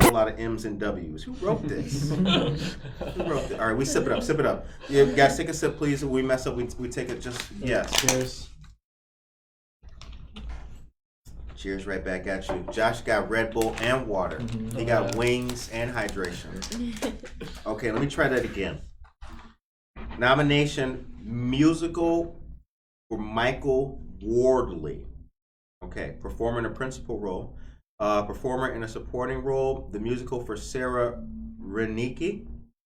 A lot of M's and W's. Who wrote this? Who wrote this? All right, we sip it up. Sip it up. Yeah, guys, take a sip, please. If we mess up, we take it. Just yes. Cheers. Cheers right back at you. Josh got Red Bull and water. Mm-hmm. He got wings and hydration. Okay, let me try that again. Nomination, musical for Michael Wardley. Okay, performer in a principal role. Performer in a supporting role, the musical for Sarah Renicki.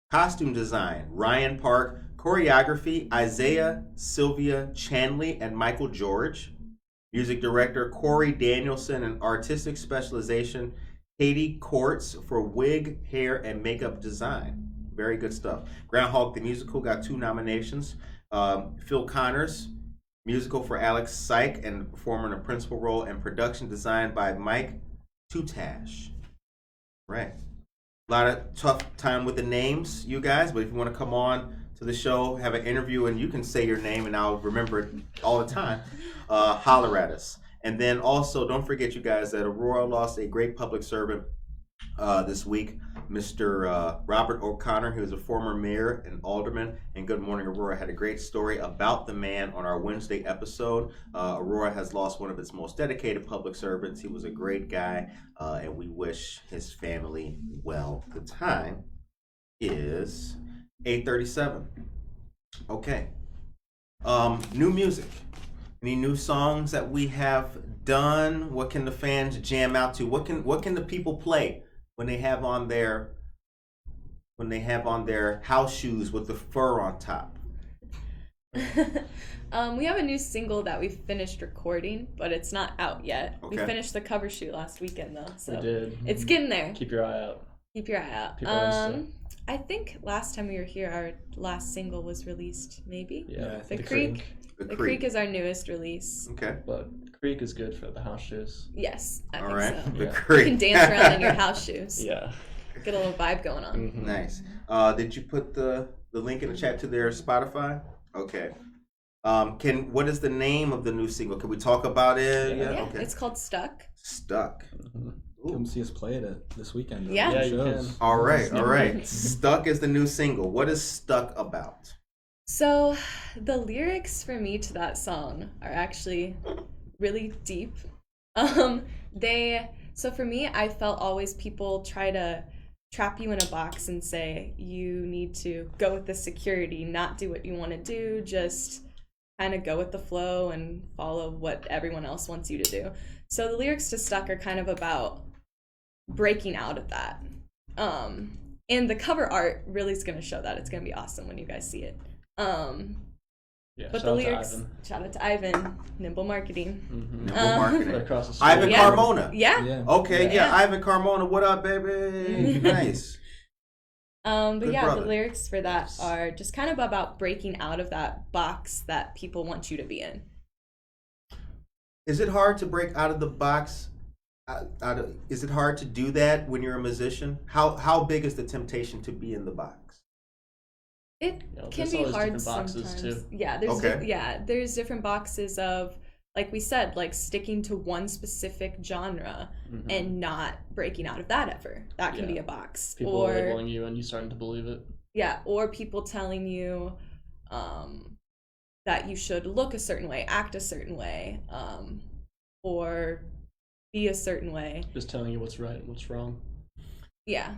Costume design, Ryan Park. Choreography, Isaiah Sylvia Chanley and Michael George. Music director, Corey Danielson, and artistic specialization, Katie Courts for wig, hair, and makeup design. Very good stuff. Groundhog the Musical got 2 nominations. Phil Connors, musical for Alex Syke and performer in a principal role, and production design by Mike Tutash. Right. A lot of tough time with the names, you guys, but if you want to come on to the show, have an interview, and you can say your name and I'll remember it all the time, holler at us. And then also, don't forget, you guys, that Aurora lost a great public servant this week, Mr. Robert O'Connor, who is a former mayor and alderman. And Good Morning Aurora had a great story about the man on our Wednesday episode. Aurora has lost one of its most dedicated public servants. He was a great guy, and we wish his family well. The time is 8:37. Okay. New music. Any new songs that we have done? What can the fans jam out to? What can the people play when they have on their house shoes with the fur on top? We have a new single that we finished recording, but it's not out yet. Okay. We finished the cover shoot last weekend though, so we did. It's getting there. Keep your eye out. Keep your eye out. I think last time we were here, our last single was released, maybe? Yeah. The Creek. The Creek is our newest release. Okay. But Creek is good for the house shoes. Yes, I think so. The Creek. You can dance around in your house shoes. Yeah. Get a little vibe going on. Mm-hmm. Nice. Did you put the link in the chat to their Spotify? Okay. What is the name of the new single? Can we talk about it? Yeah. Okay. It's called Stuck. Stuck. Mm-hmm. Come see us play it this weekend. Yeah, you can. All right. Stuck is the new single. What is Stuck about? So the lyrics for me to that song are actually really deep. So for me, I felt always people try to trap you in a box and say you need to go with the security, not do what you want to do, just kind of go with the flow and follow what everyone else wants you to do. So the lyrics to Stuck are kind of about breaking out of that. And the cover art really is going to show that. It's going to be awesome when you guys see it. But the lyrics, shout out to Ivan, Nimble Marketing. Mm-hmm. Nimble Marketing. Across the street. Ivan Carmona. Yeah. Okay, yeah. Ivan Carmona, what up, baby? Nice. But Good yeah, brother. the lyrics for that are just kind of about breaking out of that box that people want you to be in. Is it hard to break out of the box? Is it hard to do that when you're a musician? How big is the temptation to be in the box? It can there's be always hard different boxes, sometimes. too. Yeah, there's Okay. there's different boxes of, like we said, like sticking to one specific genre Mhm. and not breaking out of that ever. That can be Yeah. a box. People or labeling you and you starting to believe it. yeah, or people telling you that you should look a certain way, act a certain way, or be a certain way. Just telling you what's right and what's wrong. Yeah.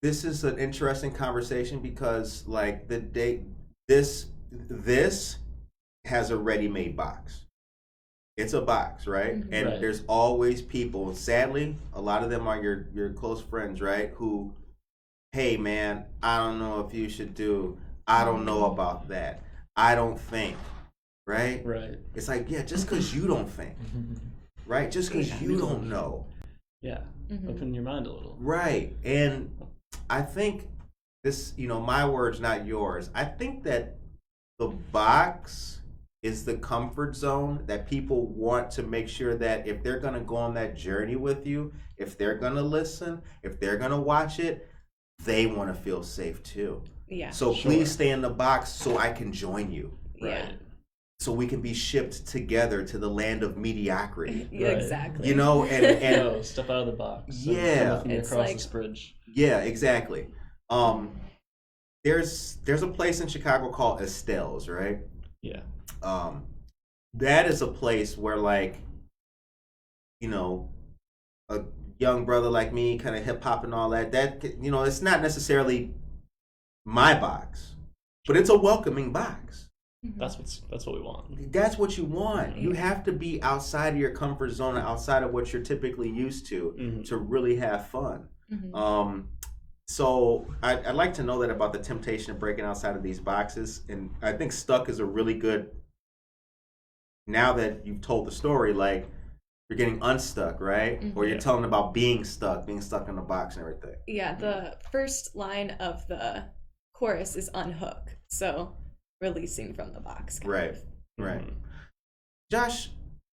This is an interesting conversation because like this has a ready-made box. It's a box, right? Mhm. And Right. there's always people, sadly, a lot of them are your close friends, right? Who, hey man, I don't know if you should do, I don't know about that. I don't think, right? Right. It's like, yeah, just because you don't think, right? Just because Yeah. you don't know. Yeah. Mhm. Open your mind a little. Right. And I think this, my words, not yours. I think that the box is the comfort zone that people want to make sure that if they're going to go on that journey with you, if they're going to listen, if they're going to watch it, they want to feel safe too. Yeah. So Sure. please stay in the box so I can join you. Yeah. Right. So we can be shipped together to the land of mediocrity. Yeah, Right. exactly. And No, step out of the box. and Yeah. come with me It's across like- this bridge. yeah, exactly. There's a place in Chicago called Estelle's, right? Yeah. That is a place where like, a young brother like me, kind of hip hop and all that, it's not necessarily my box, but it's a welcoming box. Mhm. That's what we want. That's what you want. You have to be outside of your comfort zone, outside of what you're typically used to Mhm. really have fun. Mhm. So I'd like to know that about the temptation of breaking outside of these boxes. And I think Stuck is a really good, now that you've told the story, like you're getting unstuck, right? Or you're Yeah. telling about being stuck in the box and everything. Yeah, the first line of the chorus is unhook. So releasing from the box. kind Right, of. right. Mhm. Josh,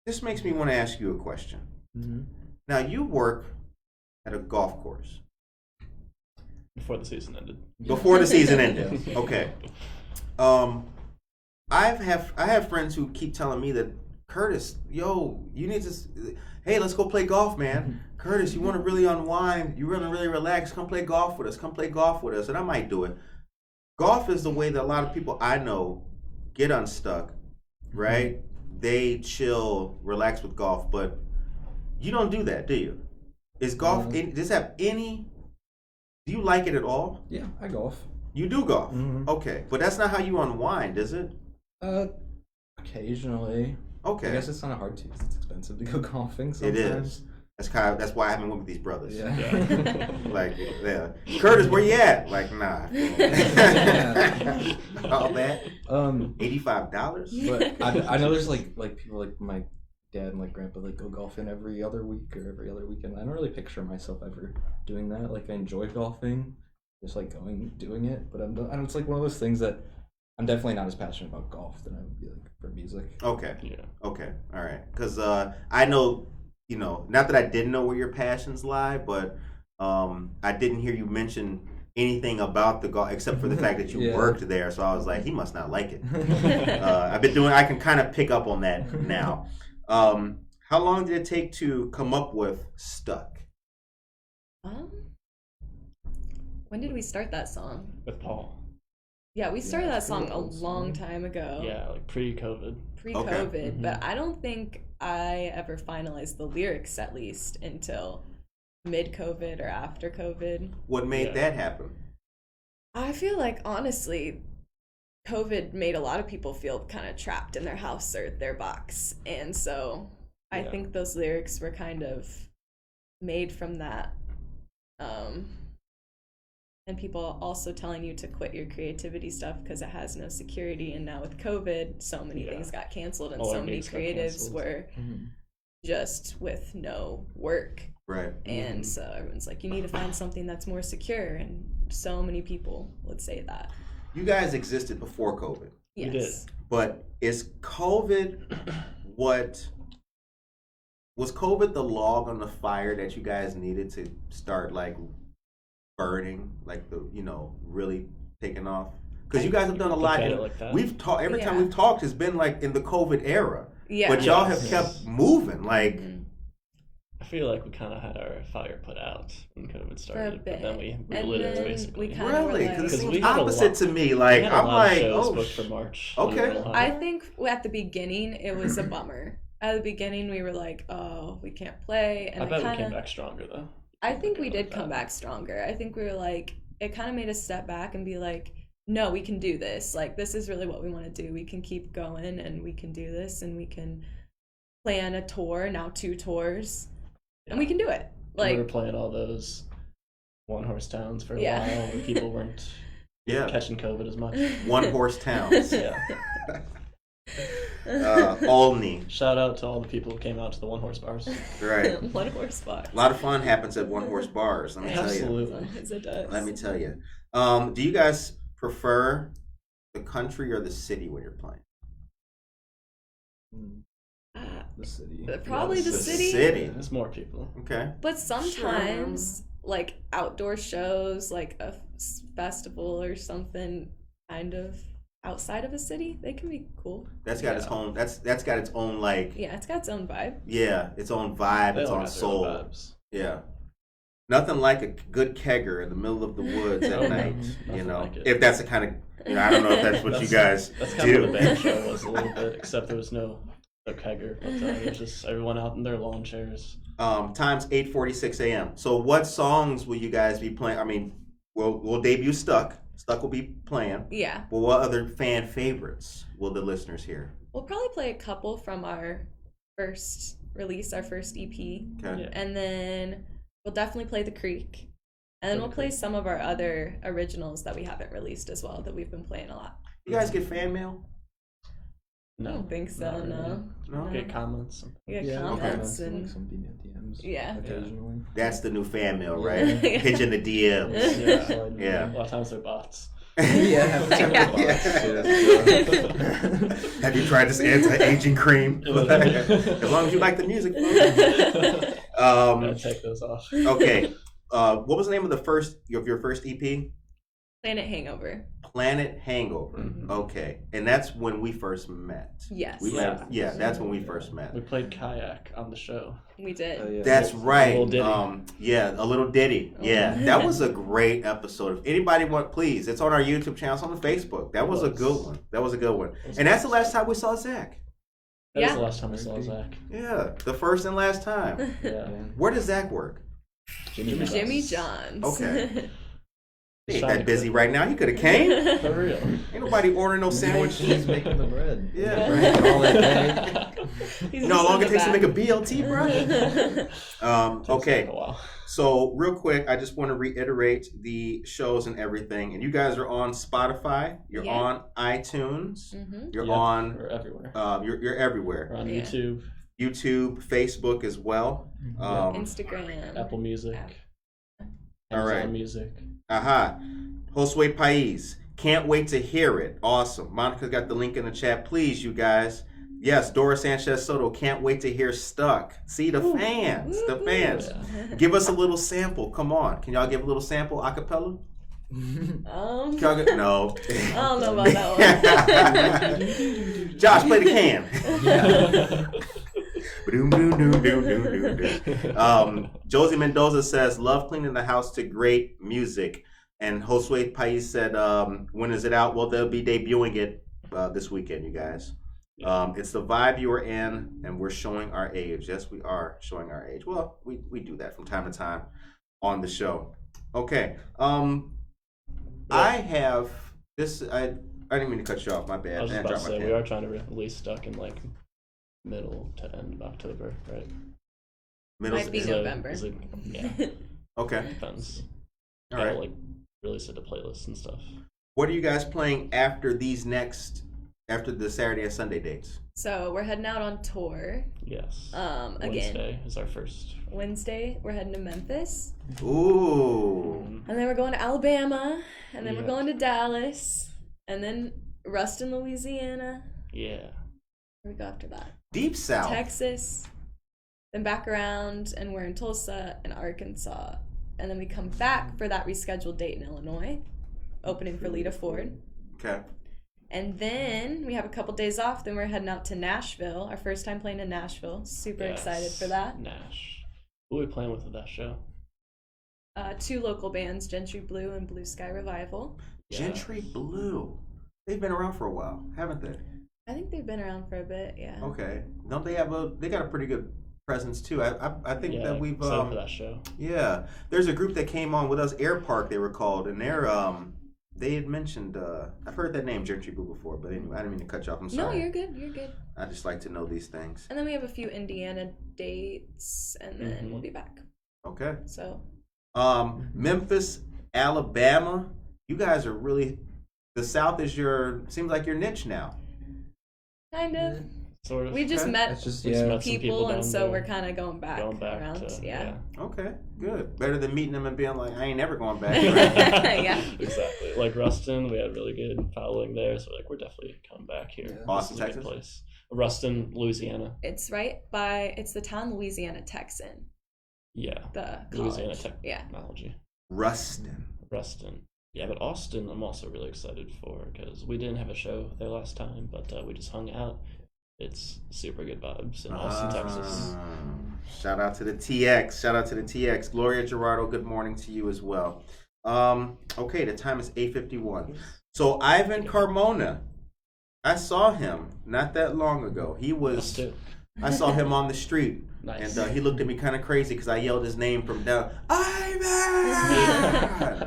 this makes me want to ask you a question. Mm-hmm. Now, you work at a golf course. Before the season ended. Before the season ended. Okay. I have friends who keep telling me that, Curtis, yo, you need to, hey, let's go play golf, man. Curtis, you want to really unwind, you want to really relax, come play golf with us, and I might do it. Golf is the way that a lot of people I know get unstuck, right? They chill, relax with golf, but you don't do that, do you? Is golf, do you like it at all? Yeah, I golf. You do golf? Mhm. Okay, but that's not how you unwind, is it? Occasionally. Okay. I guess it's kind of hard to. It's expensive to go golfing It sometimes. is. That's why I haven't went with these brothers. Yeah. Like, yeah. Curtis, where you at? Like, nah. All that. $85. But I know there's like people like my dad and like grandpa like go golfing every other week or every other weekend. I don't really picture myself ever doing that. Like I enjoy golfing, just like doing it. But it's like one of those things that I'm definitely not as passionate about golf than I would be like for music. Okay. Yeah. Okay. All right. Because I know, not that I didn't know where your passions lie, but I didn't hear you mention anything about the golf except for the fact that you Yeah. worked there. So I was like, he must not like it. I can kind of pick up on that now. How long did it take to come up with Stuck? When did we start that song? With Paul. Yeah, we started Yeah, that song a pretty close, long yeah. time ago. Yeah, like pre-COVID. Pre-COVID, Okay. but I don't think I ever finalized the lyrics at least until mid-COVID or after COVID. What made Yeah. that happen? I feel like honestly, COVID made a lot of people feel kind of trapped in their house or their box, and so I Yeah. think those lyrics were kind of made from that. And people also telling you to quit your creativity stuff because it has no security, and now with COVID, so many Yeah. things got canceled, and All so our many gigs got creatives canceled. were Mm-hmm. just with no work. Right. And so everyone's like, you need to find something that's more secure, and so many people would say that. You guys existed before COVID, We did. Yes. but is COVID was COVID the log on the fire that you guys needed to start like burning, like really taking off? Because you guys have done a lot. Look at And it like that. we've talked every time Yeah. we've talked has been like in the COVID era. Yeah. But y'all have Yes. kept moving. Like, I feel like we kind of had our fire put out when COVID started, bit. but then we And lit it then basically. we kinda really? were Because it Because seems we had a opposite lot- to me. We Like, had a I'm lot of like, shows oh, booked for March. Okay. believe it or not. I think at the beginning it was a bummer. At the beginning we were like, oh, we can't play, and I it bet we kinda, came back stronger though. I think Looking we did like come that. back stronger. I think we were like, it kind of made us step back and be like, no, we can do this. Like, this is really what we want to do. We can keep going and we can do this and we can plan a tour, now 2 tours, and we can do it. We were Like, playing all those one-horse towns for a Yeah. while where people weren't yeah, catching COVID as much. one horse towns. Yeah. Olney. Shout out to all the people who came out to the one-horse bars. Right. 1 horse bar. A lot of fun happens at one horse bars. Let me tell you. Absolutely. As it does. Let me tell you. Do you guys prefer the country or the city when you're playing? The city. Probably the The city. There's more people. Okay. But sometimes, like outdoor shows, like a festival or something, kind of outside of a city, they can be cool. That's got its own. That's got its own like. Yeah, it's got its own vibe. Yeah, its own vibe, They its all own have their own soul. vibes. Yeah. Nothing like a good kegger in the middle of the woods at Oh, no, night. You nothing know, like it. if that's the kind of. I don't know if that's what you guys That's kind of do. what the band show was a little bit, except there was no kegger. But it was just everyone out in their lawn chairs. Times 8:46 a.m. So what songs will you guys be playing? I mean, we'll debut Stuck. Stuck will be playing. Yeah, Well, what other fan favorites will the listeners hear? we'll probably play a couple from our first release, our first EP, Okay. Yeah. and then we'll definitely play The Creek. And then we'll play some of our other originals that we haven't released as well, that we've been playing a lot. You guys get fan mail? I No, don't think so, not really. no. No. Get comments. We get Yeah, comments okay. and Some DMs. Yeah. Occasionally. That's the new fan mail, Yeah. right? Pitching the DMs. Yeah. Yeah. A lot of times they're bots. Yeah. Have you tried this anti-aging cream? As long as you like the music. Gotta take those off. Okay. What was the name of your first EP? Planet Hangover. Planet Hangover. Mhm. Okay, and that's when we first met. Yes. We met. Yeah, that's when we first met. We played kayak on the show. We did. Oh, yeah. That's right. A little ditty. Yeah, a little ditty. Yeah, that was a great episode. If anybody please, it's on our YouTube channel, it's on the Facebook. That was a good one. That was a good one. And that's the last time we saw Zach. That was Yeah. the last time I saw Zach. Yeah, the first and last time. Yeah. Where does Zach work? Jimmy John's. Okay. He ain't Trying that to busy cook. right now. He could have came. For real. Ain't nobody ordering no sandwich. He's making the bread. Yeah. Right. All that day. He's You know how just long in it takes to the make a BLT, bro? Takes Okay. a while. So real quick, I just want to reiterate the shows and everything. And you guys are on Spotify. You're Yeah. on iTunes. Mhm. You're Yep, on. We're everywhere. You're everywhere. We're on Yeah. YouTube, YouTube, Facebook as well. Instagram. Apple Music, All Amazon right. Music. Josue Pais. Can't wait to hear it. Awesome. Monica's got the link in the chat. Please, you guys. Yes, Dora Sanchez Soto. Can't wait to hear Stuck. See the fans. The fans. Yeah. Give us a little sample. Come on. Can y'all give a little sample a cappella? Um, Can y'all get, no. I don't know about that one. Josh, play the can. Yeah. Josie Mendoza says, love cleaning the house to great music. And Josue Pais said, when is it out? Well, they'll be debuting it this weekend, you guys. It's the vibe you are in, and we're showing our age. Yes, we are showing our age. Well, we do that from time to time on the show. Okay. I have this. I didn't mean to cut you off. My bad. I was just I about to dropped my say, pen. we are trying to release Stuck in like middle to end of October, right? Middle. Might be Is it- November. is it- yeah, Okay. depends. All Gotta, right. like release it to playlists and stuff. What are you guys playing after the Saturday and Sunday dates? So we're heading out on tour. Yes. Again, Wednesday is our first. Wednesday we're heading to Memphis, Ooh. and then we're going to Alabama, and then we're Yeah. going to Dallas, and then Ruston, Louisiana. Yeah. Where we go after that? Deep South. Texas, then back around, and we're in Tulsa and Arkansas, and then we come back for that rescheduled date in Illinois, opening for Lita Ford. Okay. And then we have a couple days off. Then we're heading out to Nashville. Our first time playing in Nashville. Super excited for that. Nash. Who are we playing with at that show? 2 local bands, Gentry Blue and Blue Sky Revival. Gentry Blue. They've been around for a while, haven't they? I think they've been around for a bit, yeah. Okay. Don't they have they got a pretty good presence too. I think that we've excited for that show. Yeah. There's a group that came on with us, Air Park they were called, and they had mentioned I've heard that name Gentry Blue before, but anyway, I didn't mean to cut you off. I'm sorry. No, you're good. I just like to know these things. And then we have a few Indiana dates, and then we'll be back. Okay. So Memphis, Alabama. You guys are really, the South is seems like your niche now. kind of. Sort of. We just met It's just, met yeah. some people, and down so there. we're kind of going back around. to, Yeah. Okay, good. Better than meeting them and being like, I ain't never going back. Yeah. Exactly. Like Ruston, we had really good following there, so we're definitely coming back here. Yeah. Austin, This is a good Texas? place. Ruston, Louisiana. It's it's the town Louisiana Tech's in. Yeah. The Louisiana college. Yeah. Technology. Ruston. Ruston. Yeah, but Austin, I'm also really excited for because we didn't have a show there last time, but we just hung out. It's super good vibes in Austin, Texas. Shout out to the TX. Gloria Gerardo, good morning to you as well. Okay, the time is 8:51. So Ivan Carmona, I saw him not that long ago. Us too. I saw him on the street. Nice. And he looked at me kind of crazy because I yelled his name from down. Ivan!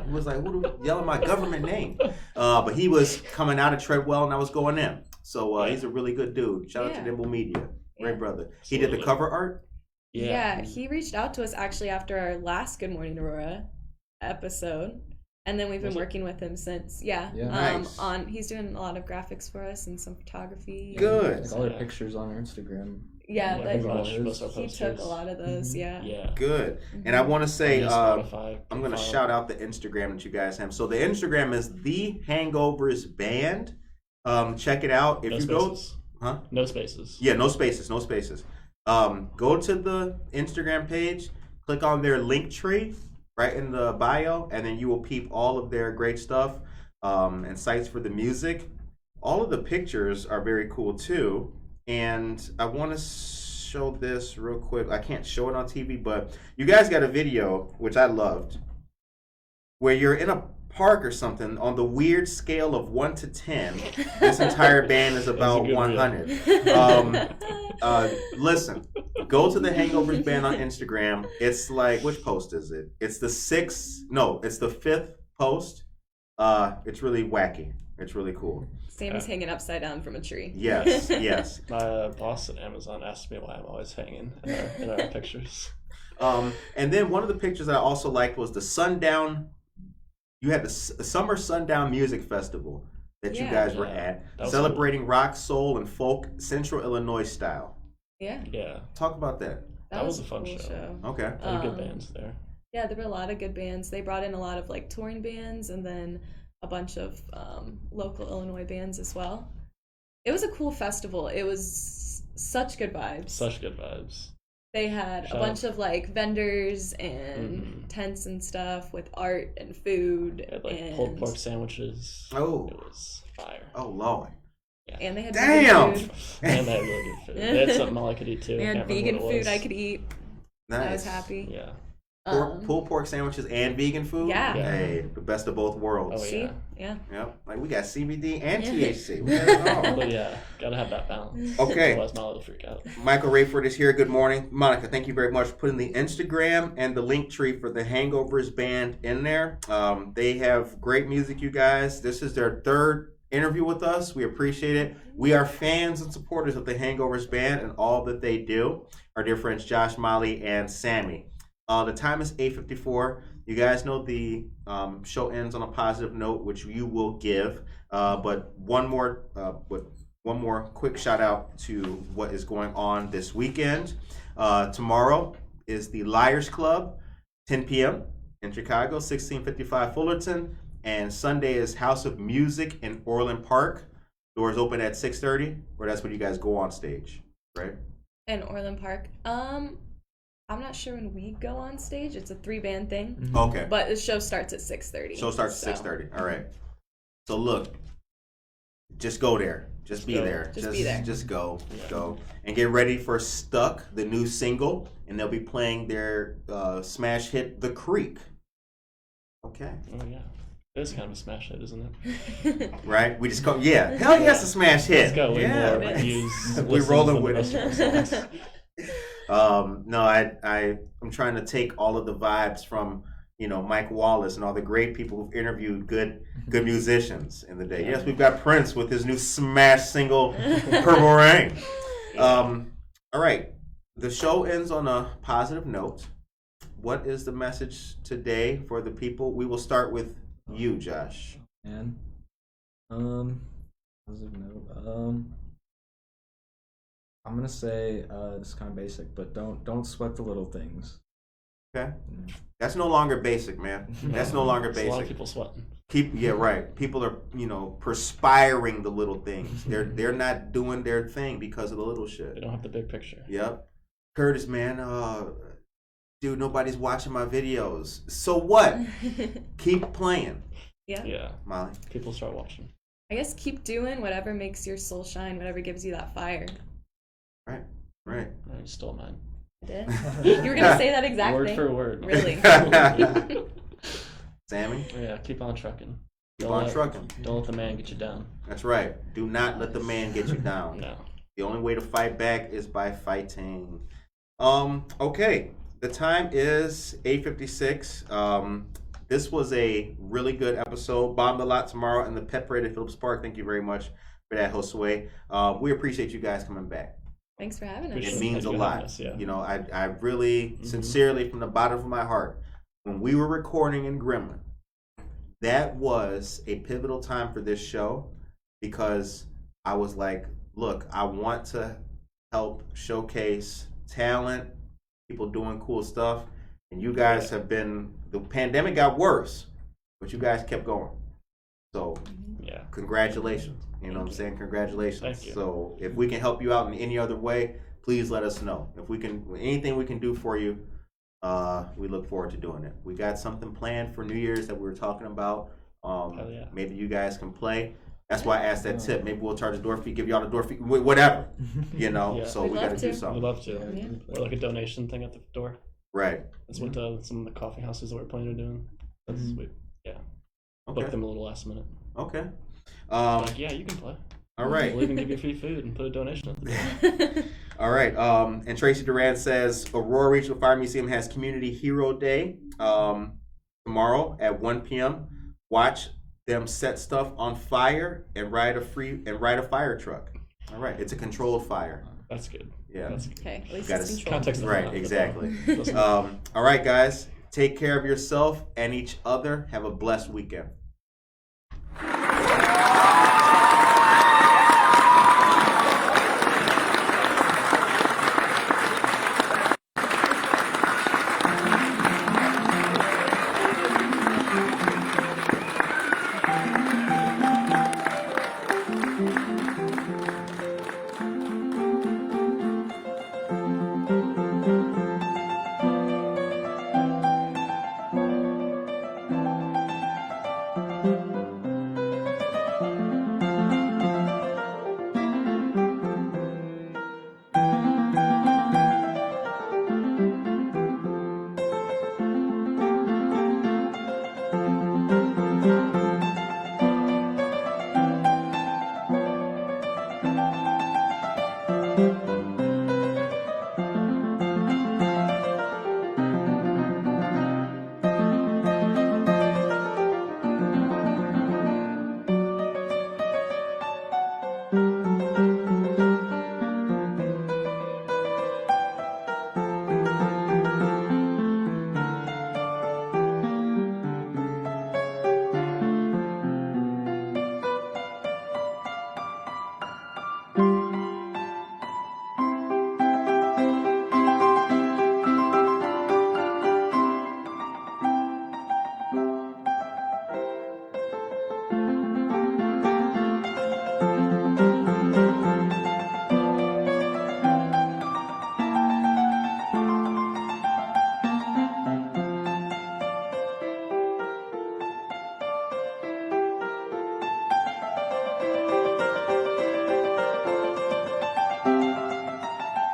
He was like, yelling my government name. But he was coming out of Treadwell and I was going in. So he's a really good dude. Shout out to Nimble Media. Great brother. He did the cover art? Yeah, he reached out to us actually after our last Good Morning Aurora episode. And then we've been working with him since. Yeah. Nice. He's doing a lot of graphics for us and some photography. Good. Like all their pictures on our Instagram. Yeah, pretty like, much most of our he posters. took a lot of those, Yeah. Good. And I want to say, Spotify, I'm going to follow. shout out the Instagram that you guys have. So the Instagram is The Hangovers Band. Check it out. If No you spaces. Huh? No spaces. Yeah, no spaces. Go to the Instagram page, click on their link tree right in the bio, and then you will peep all of their great stuff and sites for the music. All of the pictures are very cool too. And I want to show this real quick. I can't show it on TV, but you guys got a video, which I loved, where you're in a park or something on the weird scale of 1 to 10. This entire band is about 100. Listen, go to the Hangovers Band on Instagram. It's like, which post is it? It's the 5th post. It's really wacky. It's really cool. Sammy's hanging upside down from a tree. Yes. My boss at Amazon asked me why I'm always hanging in our pictures. And then one of the pictures that I also liked was the sundown. You had the Summer Sundown Music Festival that you guys were at, celebrating rock, soul, and folk Central Illinois style. Yeah. Yeah. Talk about that. That was a fun cool show. Okay. A lot of good bands there. Yeah, there were a lot of good bands. They brought in a lot of like touring bands and then a bunch of local Illinois bands as well. It was a cool festival. It was such good vibes. They had a bunch of like vendors and tents and stuff with art and food. They had like and pulled pork sandwiches. Oh. It was fire. Oh, Lord. Yeah. And they had Damn! vegan food. And they had really good food. They had something I could eat too. They I had can't remember vegan what it food was. I could eat. Nice. I was happy. Yeah. Pulled pork sandwiches and vegan food? Yeah. Hey, the best of both worlds. Oh, See? yeah. Yeah. Yep. Like we got CBD and THC. We got it all. But yeah, gotta have that balance. Okay. Otherwise, Molly will freak out. Michael Rayford is here. Good morning. Monica, thank you very much for putting the Instagram and the link tree for the Hangovers Band in there. They have great music, you guys. This is their 3rd interview with us. We appreciate it. We are fans and supporters of the Hangovers Band and all that they do. Our dear friends Josh, Molly, and Sammy. The time is 8:54. You guys know the show ends on a positive note, which you will give. But one more quick shout out to what is going on this weekend. Tomorrow is the Liars Club, 10 p.m. in Chicago, 1655 Fullerton. And Sunday is House of Music in Orland Park. Doors open at 6:30, or that's when you guys go on stage, right? In Orland Park. I'm not sure when we go on stage. It's a 3-band thing. Okay. But the show starts at 6:30. Show starts at 6:30. All right. So look, just go there. Just be go. there. Just be there. Just go. Yeah. Go. And get ready for Stuck, the new single. And they'll be playing their smash hit, The Creek. Okay. Oh yeah, it is kind of a smash hit, isn't it? Right? We just go, yeah. Hell yeah, it's a smash hit. It's got way yeah. more views. We rolling with it. it. No, I'm trying to take all of the vibes from, Mike Wallace and all the great people who've interviewed good musicians in the day. Yes, we've got Prince with his new smash single, Purple Rain. All right. The show ends on a positive note. What is the message today for the people? We will start with you, Josh. And positive note. I'm gonna say this is kind of basic, but don't sweat the little things. Okay. That's no longer basic, man. That's no longer There's a lot of basic. people sweating. Right. People are, perspiring the little things. They're not doing their thing because of the little They shit. don't have the big picture. Yep. Curtis, man, dude, nobody's watching my videos. So what? Keep playing. Yeah. Yeah, Molly. people start watching. I guess keep doing whatever makes your soul shine, whatever gives you that fire. Right. Oh, you stole mine. I did. You were gonna say that exact Word thing. for word. Really? Sammy, Yeah, keep on trucking. keep on trucking. Don't let the man get you down. That's right. Do not let the man get you down. No. The only way to fight back is by fighting. Okay. The time is 8:56. This was a really good episode. Bombed a lot tomorrow in the pep parade at Phillips Park. Thank you very much for that, Josue. We appreciate you guys coming back. Thanks for having us. Appreciate It means a Thank you for having lot. us, yeah. I really, sincerely, from the bottom of my heart, when we were recording in Gremlin, that was a pivotal time for this show because I was like, look, I want to help showcase talent, people doing cool stuff, and you guys have been, the pandemic got worse, but you guys kept going. So, Yeah. congratulations. You know what I'm Thank saying? Congratulations. Thank you. So if we can help you out in any other way, please let us know. If we can, anything we can do for you, we look forward to doing it. We got something planned for New Year's that we were talking about. Hell yeah. Maybe you guys can play. That's why I asked that tip. Maybe we'll charge a door fee, give y'all a door fee, whatever. Yeah. So We'd we got to love do to. We'd something. love to. Yeah. Or like a donation thing at the door. Right. That's what some of the coffee houses that we're planning on doing. That's sweet. Yeah. Book Okay. them a little last minute. Okay. Like, yeah, you can play. All right. We'll even give you free food and put a donation at the door. All right. And Tracy Duran says Aurora Regional Fire Museum has Community Hero Day tomorrow at 1 p.m. Watch them set stuff on fire and ride a fire truck. All right. It's a controlled fire. That's good. Yeah. That's good. Okay, at least Got it's it. controlled. Context of Right. that, Exactly. but, All right, guys. Take care of yourself and each other. Have a blessed weekend.